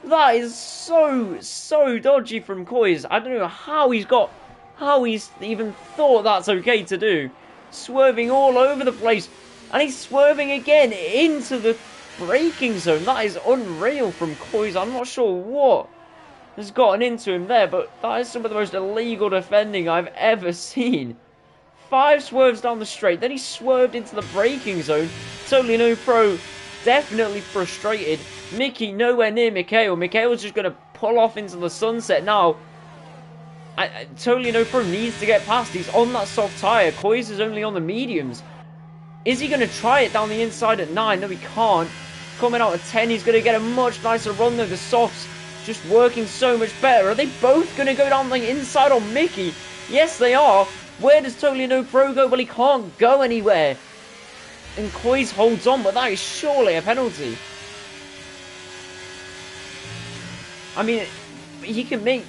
Speaker 1: That is so dodgy from Coys. I don't know how he's even thought that's okay to do. Swerving all over the place. And he's swerving again into the braking zone. That is unreal from Coys. I'm not sure what has gotten into him there, but that is some of the most illegal defending I've ever seen. 5 swerves down the straight, then he swerved into the braking zone. Totally No Pro, definitely frustrated. Mickey nowhere near Mikhail. Mikhail's just going to pull off into the sunset now. Totally No Pro needs to get past. He's on that soft tyre. Coys is only on the mediums. Is he going to try it down the inside at 9? No, he can't. Coming out at 10, he's going to get a much nicer run though. The softs just working so much better. Are they both going to go down the inside on Mickey? Yes, they are. Where does Totally No Pro go? Well, he can't go anywhere. And Coys holds on, but that is surely a penalty. I mean, he can make...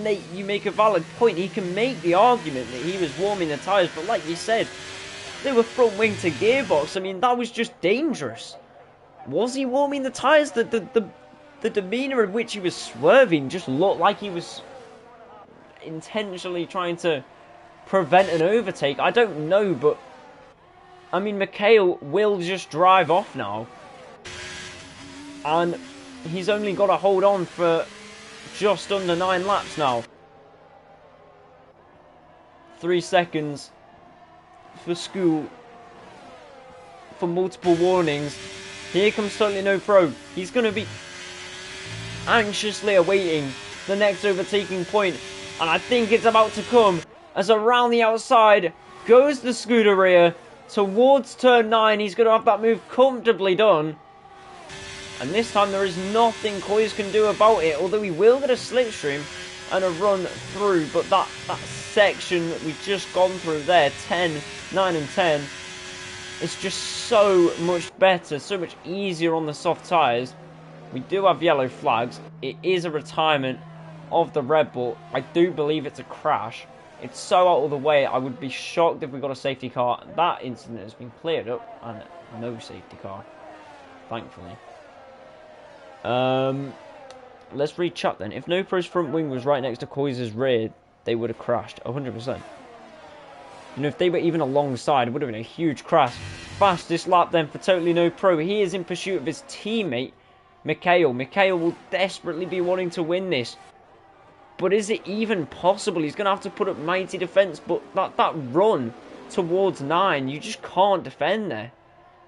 Speaker 1: Nate, you make a valid point. He can make the argument that he was warming the tyres, but like you said, they were front wing to gearbox. I mean, that was just dangerous. Was he warming the tyres? The demeanour in which he was swerving just looked like he was intentionally trying to prevent an overtake. I don't know, but I mean, Mikhail will just drive off now, and he's only got to hold on for just under 9 laps now. 3 seconds for school for multiple warnings. Here comes Totally No Pro. He's going to be anxiously awaiting the next overtaking point, and I think it's about to come as around the outside goes the Scuderia towards turn 9. He's going to have that move comfortably done, and this time there is nothing Coys can do about it, although he will get a slipstream and a run through. But that section that we've just gone through there, 10, 9 and 10, is just so much better, so much easier on the soft tyres. We do have yellow flags. It is a retirement of the Red Bull. I do believe it's a crash. It's so out of the way, I would be shocked if we got a safety car. That incident has been cleared up, and no safety car, thankfully. Let's read chat then. If No Pro's front wing was right next to Coys' rear, they would have crashed, 100%. You know, if they were even alongside, it would have been a huge crash. Fastest lap then for Totally No Pro. He is in pursuit of his teammate, Mikhail. Mikhail will desperately be wanting to win this. But is it even possible? He's going to have to put up mighty defence. But that run towards 9, you just can't defend there.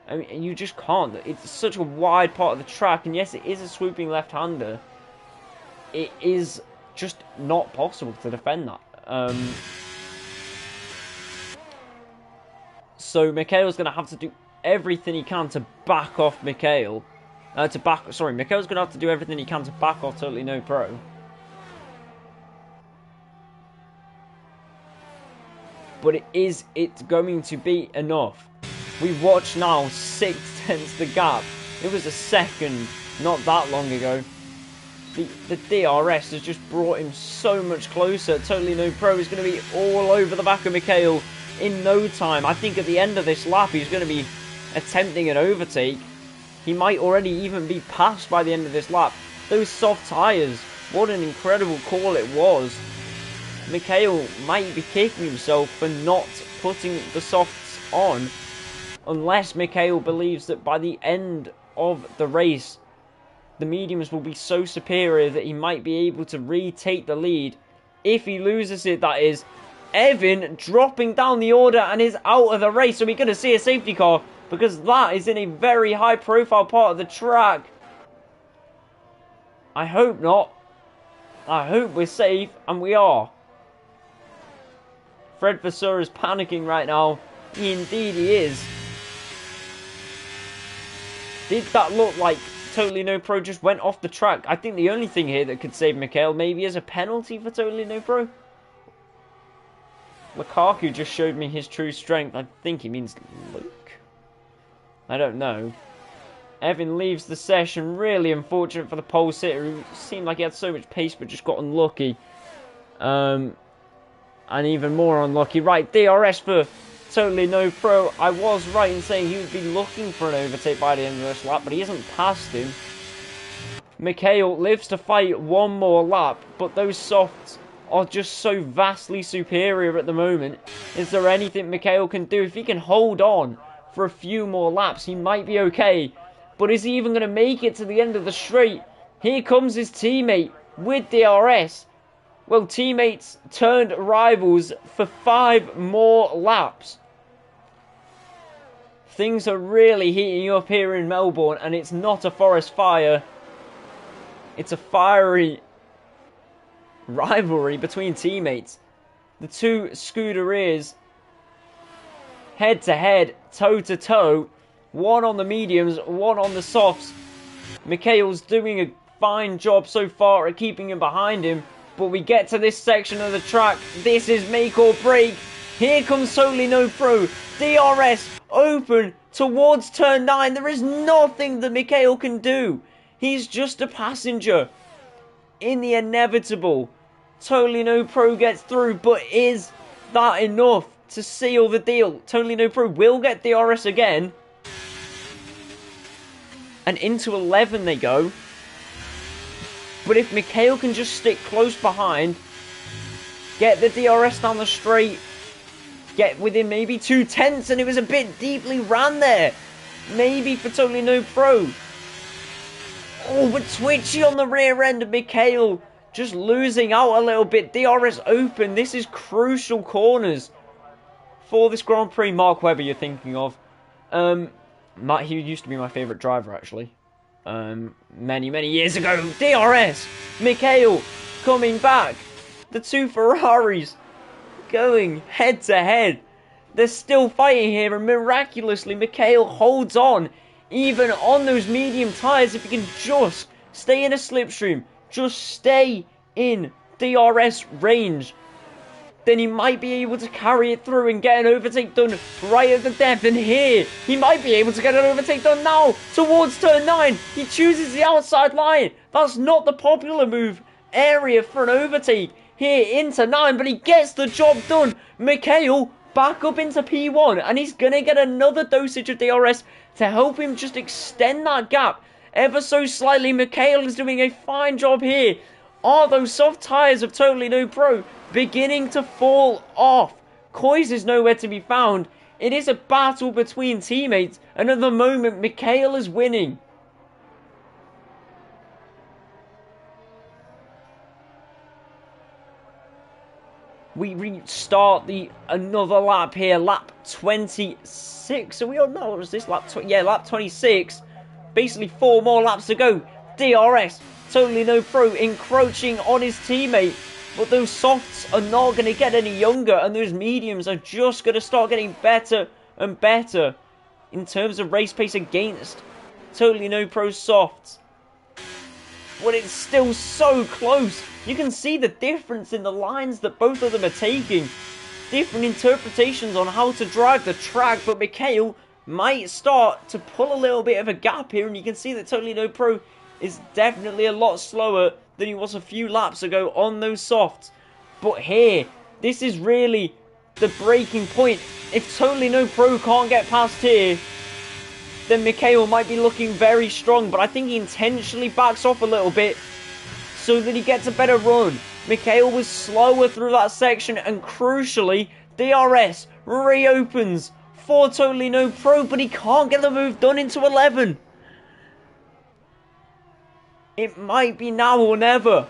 Speaker 1: I mean, you just can't. It's such a wide part of the track. And yes, it is a swooping left-hander. It is just not possible to defend that. So Mikhail's going to have to do everything he can to back off Mikhail. Mikhail's going to have to do everything he can to back off Totally No Pro. But it's going to be enough. We watch now 6/10 the gap. It was a second not that long ago. The DRS has just brought him so much closer. Totally No Pro is going to be all over the back of Mikhail in no time. I think at the end of this lap he's going to be attempting an overtake. He might already even be passed by the end of this lap. Those soft tyres, what an incredible call it was. Mikhail might be kicking himself for not putting the softs on, unless Mikhail believes that by the end of the race the mediums will be so superior that he might be able to retake the lead. If he loses it, that is. Evan dropping down the order and is out of the race. So we're going to see a safety car, because that is in a very high profile part of the track. I hope not. I hope we're safe, and we are. Fred Vasseur is panicking right now. Indeed he is. Did that look like Totally No Pro just went off the track? I think the only thing here that could save Mikhail maybe is a penalty for Totally No Pro. Lukaku just showed me his true strength. I think he means Luke. I don't know. Evan leaves the session. Really unfortunate for the pole sitter, who seemed like he had so much pace but just got unlucky. And even more unlucky. Right, DRS for Totally No Pro. I was right in saying he would be looking for an overtake by the end of this lap, but he isn't past him. Mikhail lives to fight one more lap, but those softs are just so vastly superior at the moment. Is there anything Mikhail can do? If he can hold on for a few more laps, he might be okay. But is he even going to make it to the end of the straight? Here comes his teammate with DRS. Well, teammates turned rivals for 5 more laps. Things are really heating up here in Melbourne, and it's not a forest fire. It's a fiery rivalry between teammates. The two Scuderies head to head, toe to toe. One on the mediums, one on the softs. Mikhail's doing a fine job so far at keeping him behind him. But we get to this section of the track. This is make or break. Here comes Totally No Pro. DRS open towards turn 9. There is nothing that Mikhail can do. He's just a passenger in the inevitable. Totally No Pro gets through, but is that enough to seal the deal? Totally No Pro will get DRS again. And into 11 they go. But if Mikhail can just stick close behind, get the DRS down the straight, get within maybe 2/10, and it was a bit deeply ran there. Maybe for Totally No Pro. Oh, but twitchy on the rear end of Mikhail. Just losing out a little bit. DRS open. This is crucial corners for this Grand Prix. Mark Webber you're thinking of. He used to be my favourite driver, actually. Many years ago. DRS! Mikhail coming back. The two Ferraris going head to head. They're still fighting here, and miraculously Mikhail holds on. Even on those medium tyres, if he can just stay in a slipstream, just stay in DRS range, then he might be able to carry it through and get an overtake done right at the depth. And here, he might be able to get an overtake done now towards turn 9. He chooses the outside line. That's not the popular move area for an overtake here into 9, but he gets the job done. Mikhail back up into P1, and he's going to get another dosage of DRS to help him just extend that gap ever so slightly. Mikhail is doing a fine job here. Are those soft tyres of Totally No Pro beginning to fall off? Kois is nowhere to be found. It is a battle between teammates, and at the moment Mikhail is winning. We restart another lap here, lap 26. Are we on? No, was this lap? Yeah, lap 26. Basically 4 more laps to go. DRS, Totally No Pro encroaching on his teammate. But those softs are not going to get any younger, and those mediums are just going to start getting better and better in terms of race pace against Totally No Pro softs. But it's still so close. You can see the difference in the lines that both of them are taking. Different interpretations on how to drive the track, but Mikhail might start to pull a little bit of a gap here, and you can see that Totally No Pro is definitely a lot slower than he was a few laps ago on those softs. But here, this is really the breaking point. If Totally No Pro can't get past here, then Mikhail might be looking very strong, but I think he intentionally backs off a little bit so that he gets a better run. Mikhail was slower through that section, and crucially, DRS reopens for Totally No Pro, but he can't get the move done into 11. It might be now or never.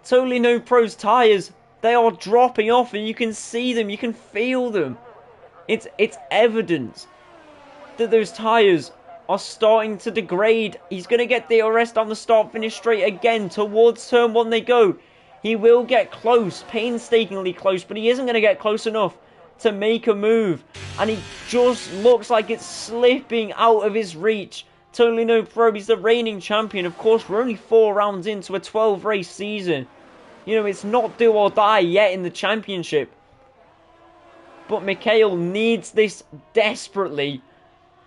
Speaker 1: Totally No Pro's tyres, they are dropping off, and you can see them, you can feel them. It's evident that those tyres are starting to degrade. He's going to get DRS down the start-finish straight again. Towards turn 1 they go. He will get close, painstakingly close, but he isn't going to get close enough to make a move. And he just looks like it's slipping out of his reach. Totally No Pro, he's the reigning champion. Of course, we're only 4 rounds into a 12-race season. You know, it's not do or die yet in the championship. But Mikhail needs this desperately.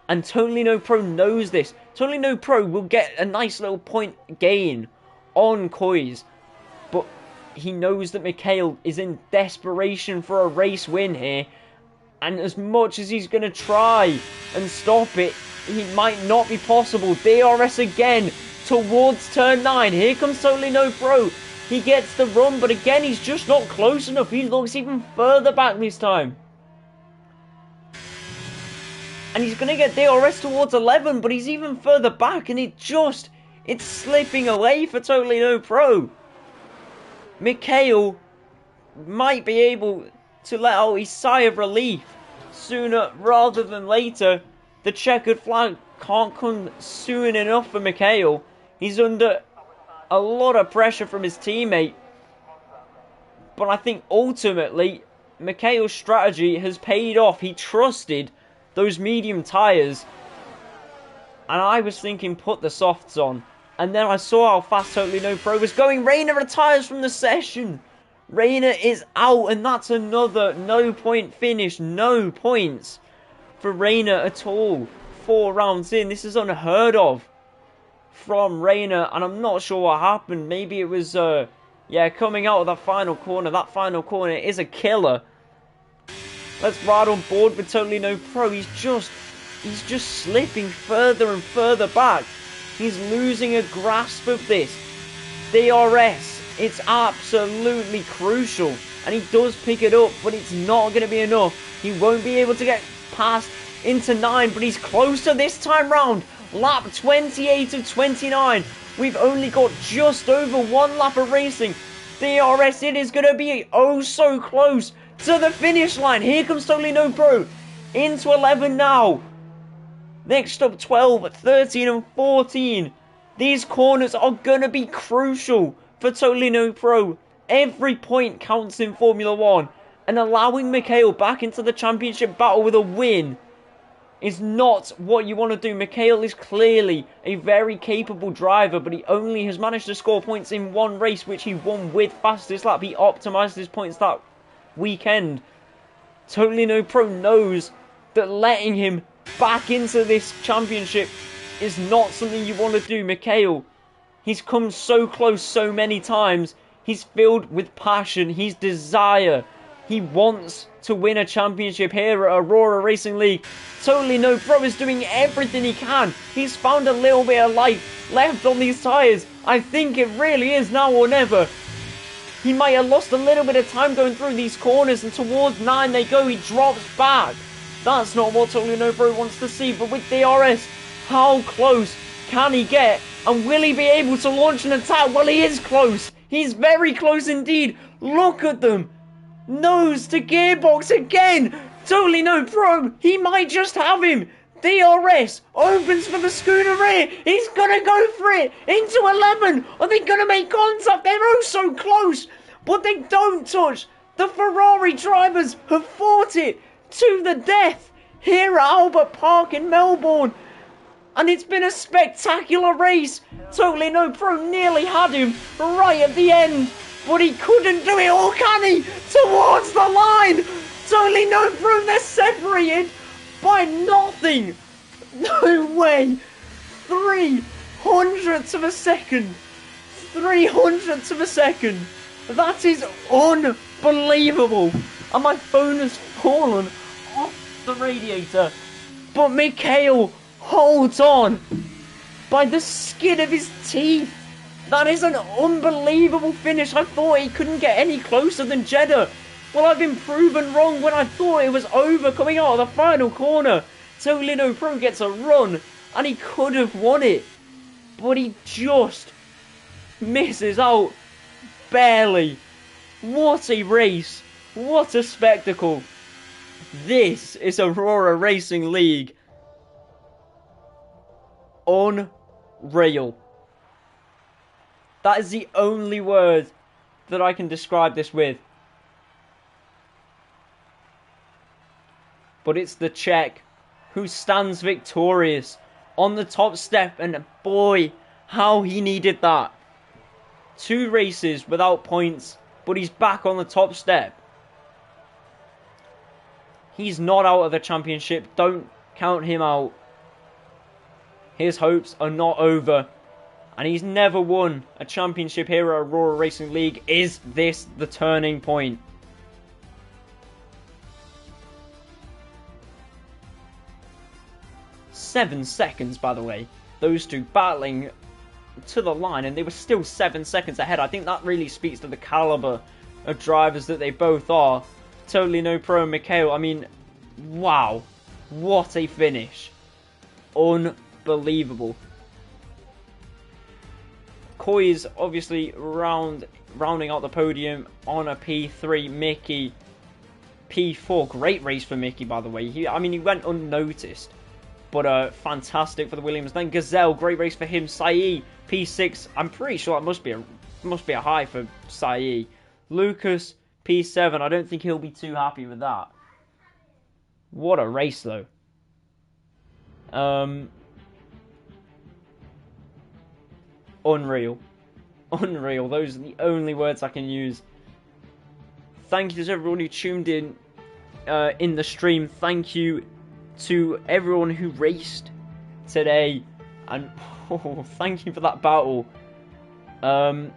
Speaker 1: And Totally No Pro knows this. Totally No Pro will get a nice little point gain on Kois. But he knows that Mikhail is in desperation for a race win here. And as much as he's going to try and stop it, it might not be possible. DRS again towards turn 9. Here comes Totally No Pro. He gets the run, but again, he's just not close enough. He looks even further back this time. And he's going to get DRS towards 11, but he's even further back, and it's slipping away for Totally No Pro. Mikhail might be able to let out his sigh of relief sooner rather than later. The checkered flag can't come soon enough for Mikhail. He's under a lot of pressure from his teammate. But I think ultimately, Mikhail's strategy has paid off. He trusted those medium tyres. And I was thinking, put the softs on. And then I saw how fast Totally No Pro was going. Reina retires from the session. Reina is out, and that's another no-point finish. No points for Reina at all. 4 rounds in. This is unheard of from Reina, and I'm not sure what happened. Maybe it was, coming out of that final corner. That final corner is a killer. Let's ride on board with Totally No Pro. He's just slipping further and further back. He's losing a grasp of this. DRS, it's absolutely crucial. And he does pick it up, but it's not going to be enough. He won't be able to get past into 9, but he's closer this time round. Lap 28 of 29. We've only got just over 1 lap of racing. DRS, it is going to be oh so close to the finish line. Here comes Totally No Pro. Into 11 now. Next up, 12, 13 and 14. These corners are going to be crucial for Totally No Pro. Every point counts in Formula 1. And allowing Mikhail back into the championship battle with a win is not what you want to do. Mikhail is clearly a very capable driver, but he only has managed to score points in 1 race, which he won with fastest lap. He optimised his points that weekend. Totally No Pro knows that letting him back into this championship is not something you want to do. Mikhail, he's come so close so many times. He's filled with passion, his desire. He wants to win a championship here at Aurora Racing League. Totally No Pro is doing everything he can. He's found a little bit of life left on these tyres. I think it really is now or never. He might have lost a little bit of time going through these corners, and towards 9 they go. He drops back. That's not what Totally No Pro wants to see, but with DRS, how close can he get? And will he be able to launch an attack? Well, he is close. He's very close indeed. Look at them. Nose to gearbox again. Totally No Pro. He might just have him. DRS opens for the schooner rear. He's going to go for it. Into 11. Are they going to make contact? They're oh so close. But they don't touch. The Ferrari drivers have fought it to the death here at Albert Park in Melbourne. And it's been a spectacular race. Totally No Pro nearly had him right at the end, but he couldn't do it, or can he? Towards the line. Totally No Pro, they're separated by nothing. No way. 300ths of a second. 300ths of a second. That is unbelievable. And my phone has fallen off the radiator. But Mikhail holds on by the skin of his teeth. That is an unbelievable finish. I thought he couldn't get any closer than Jeddah. Well, I've been proven wrong when I thought it was over coming out of the final corner. Totally No Pro gets a run, and he could have won it. But he just misses out. Barely. What a race. What a spectacle. This is Aurora Racing League. Unreal. That is the only word that I can describe this with. But it's the Czech who stands victorious on the top step, and boy, how he needed that. 2 races without points, but he's back on the top step. He's not out of the championship. Don't count him out. His hopes are not over. And he's never won a championship here at Aurora Racing League. Is this the turning point? 7 seconds, by the way. Those two battling to the line, and they were still 7 seconds ahead. I think that really speaks to the caliber of drivers that they both are. Totally No Pro and Mikhail. I mean, wow. What a finish. Unbelievable. Coy is obviously rounding out the podium on a P3. Mickey, P4. Great race for Mickey, by the way. He went unnoticed. But fantastic for the Williams. Then Gazelle, great race for him. Sae, P6. I'm pretty sure that must be a high for Sae. Lucas, P7. I don't think he'll be too happy with that. What a race, though. Unreal. Unreal. Those are the only words I can use. Thank you to everyone who tuned in the stream. Thank you to everyone who raced today. And thank you for that battle. Thank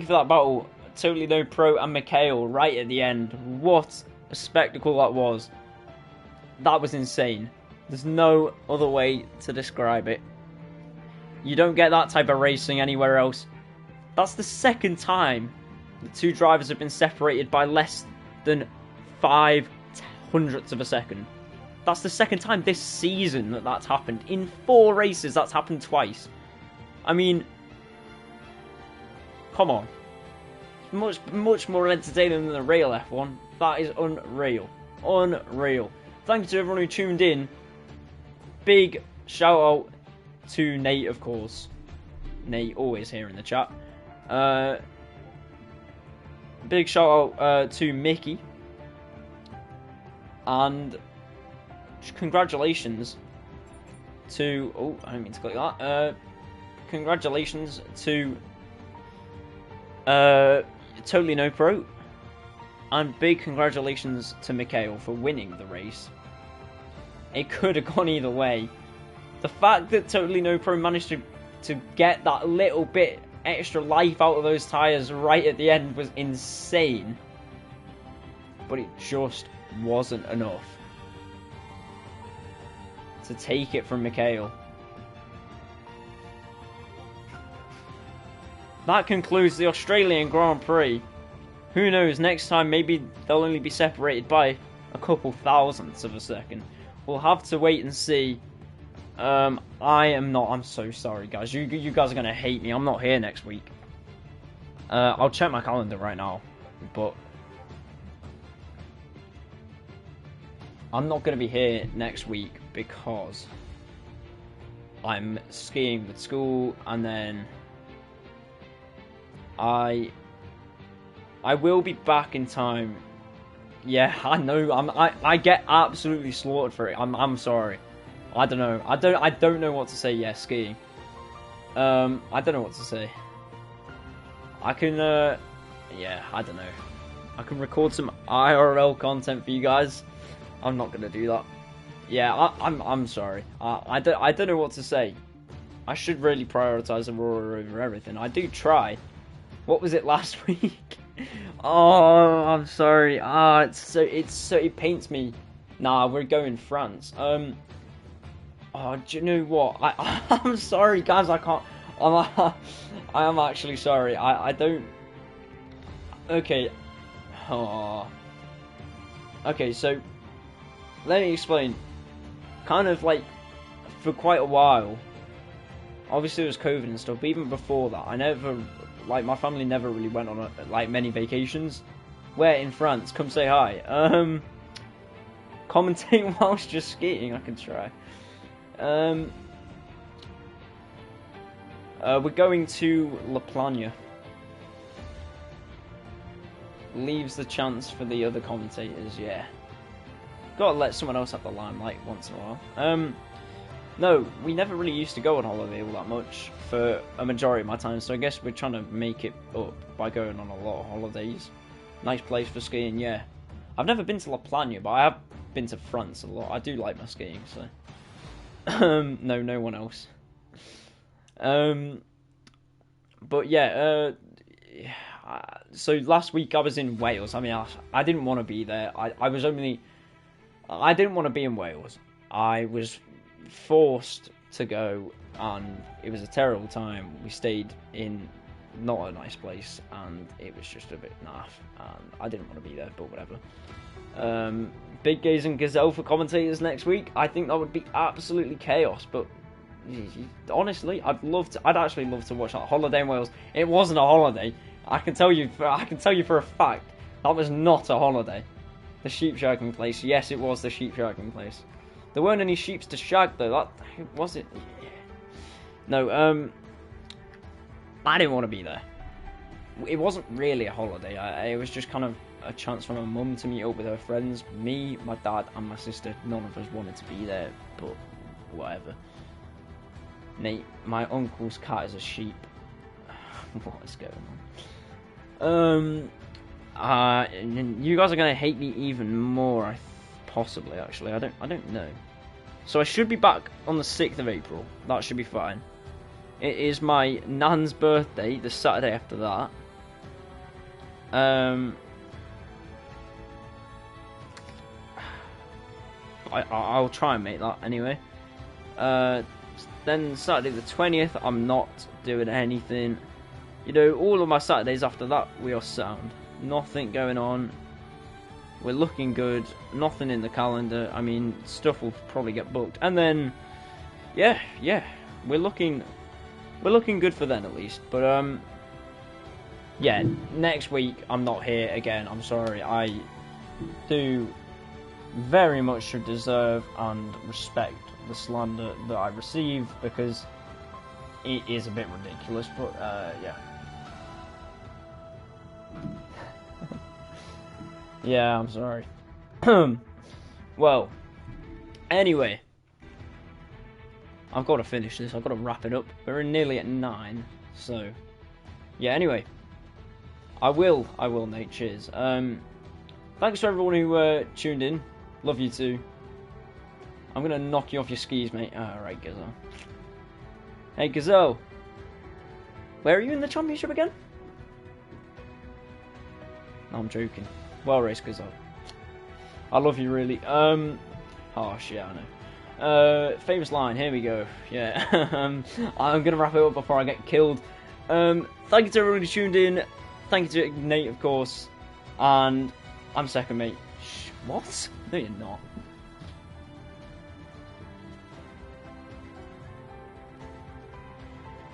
Speaker 1: you for that battle. Totally No Pro and Mikhail right at the end. What a spectacle that was. That was insane. There's no other way to describe it. You don't get that type of racing anywhere else. That's the second time the two drivers have been separated by less than 0.05 of a second. That's the second time this season that that's happened. In 4 races, that's happened twice. I mean, come on. It's much more entertaining than the real F1. That is unreal. Unreal. Thank you to everyone who tuned in. Big shout out to Nate, of course. Nate, always here in the chat. Big shout out to Mickey. And congratulations to... Oh, I didn't mean to click that. Congratulations to Totally No Pro. And big congratulations to Mikhail for winning the race. It could have gone either way. The fact that Totally No Pro managed to get that little bit extra life out of those tyres right at the end was insane. But it just wasn't enough to take it from Mikhail. That concludes the Australian Grand Prix. Who knows, next time maybe they'll only be separated by a couple thousandths of a second. We'll have to wait and see. I'm so sorry, guys. You guys are going to hate me. I'm not here next week. I'll check my calendar right now. But I'm not going to be here next week because I'm skiing with school, and then I will be back in time. Yeah, I know. I get absolutely slaughtered for it. I'm sorry. I don't know. I don't know what to say. Yeah, skiing. I don't know what to say. I can yeah, I don't know. I can record some IRL content for you guys. I'm not gonna do that. Yeah, I'm sorry. I don't know what to say. I should really prioritize Aurora over everything. I do try. What was it last week? Oh, I'm sorry. It paints me. Nah, we're going France. Oh, do you know what? I'm sorry, guys. I can't. I am actually sorry. I don't. Okay. Oh. Okay, so let me explain. Kind of like for quite a while. Obviously, it was COVID and stuff. But even before that, my family never really went on many vacations. Where in France? Come say hi. Commentate whilst just skiing. I can try. We're going to La Plana. Leaves the chance for the other commentators. Yeah. Gotta let someone else have the limelight once in a while. No, we never really used to go on holiday all that much for a majority of my time, so I guess we're trying to make it up by going on a lot of holidays. Nice place for skiing, yeah. I've never been to La Plana, but I have been to France a lot. I do like my skiing, so... no one else. But yeah, So last week I was in Wales. I mean, I didn't want to be there. I didn't want to be in Wales. I was forced to go, and it was a terrible time. We stayed in not a nice place, and it was just a bit naff, and I didn't want to be there, but whatever. Big Gaze and Gazelle for commentators next week. I think that would be absolutely chaos, but honestly, I'd actually love to watch that. Holiday in Wales. It wasn't a holiday. I can tell you for a fact that was not a holiday. The sheep shagging place. Yes, it was the sheep shagging place. There weren't any sheeps to shag though. That was it. No, I didn't want to be there. It wasn't really a holiday. It was just kind of a chance for my mum to meet up with her friends. Me, my dad, and my sister. None of us wanted to be there, but whatever. Nate, my uncle's cat is a sheep. What is going on? You guys are gonna hate me even more. Possibly, actually. I don't know. So I should be back on the 6th of April. That should be fine. It is my nan's birthday, the Saturday after that. I'll try and make that anyway. Then Saturday the 20th, I'm not doing anything. You know, all of my Saturdays after that, we are sound. Nothing going on. We're looking good. Nothing in the calendar. I mean, stuff will probably get booked. And then, yeah, we're looking good for then at least. But yeah, next week I'm not here again. I'm sorry. I do very much deserve and respect the slander that I receive, because it is a bit ridiculous. But yeah. Yeah, I'm sorry. Well, anyway, I've got to finish this. I've got to wrap it up. We're nearly at 9, so yeah. Anyway, I will, Nate. Cheers. Thanks for everyone who tuned in. Love you too. I'm gonna knock you off your skis, mate. Alright, Gazelle. Hey, Gazelle. Where are you in the championship again? No, I'm joking. Well raced, Gazelle. I love you, really. Harsh, yeah, I know. Famous line, here we go. Yeah. I'm gonna wrap it up before I get killed. Thank you to everyone who tuned in. Thank you to Nate, of course. And I'm second, mate. Shh, what? No, you're not.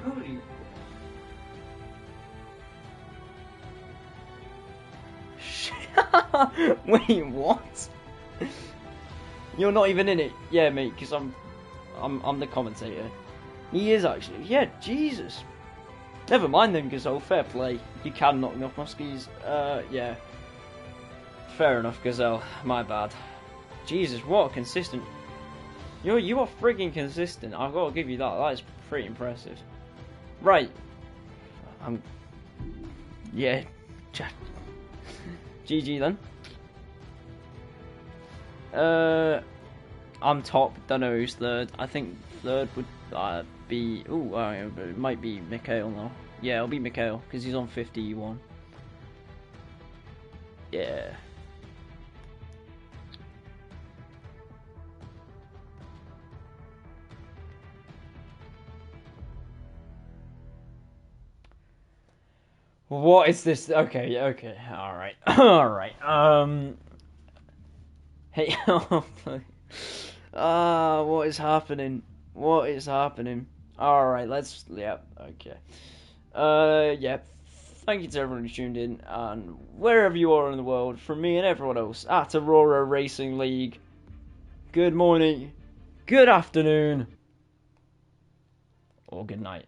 Speaker 1: Holy. Wait, what? You're not even in it? Yeah, mate, because I'm the commentator. He is actually. Yeah, Jesus. Never mind then, Gazelle. Fair play. You can knock me off my skis. Yeah. Fair enough, Gazelle. My bad. Jesus, what consistent. You are frigging consistent. I've got to give you that. That is pretty impressive. Right. Yeah. GG then. I'm top. Don't know who's third. I think third would be. Ooh, it might be Mikhail now. Yeah, it'll be Mikhail because he's on 51. Yeah. What is this? Okay, alright. Alright, hey, what is happening? What is happening? Alright, yeah, okay. Yeah, thank you to everyone who tuned in, and wherever you are in the world, from me and everyone else at Aurora Racing League, good morning, good afternoon, or good night.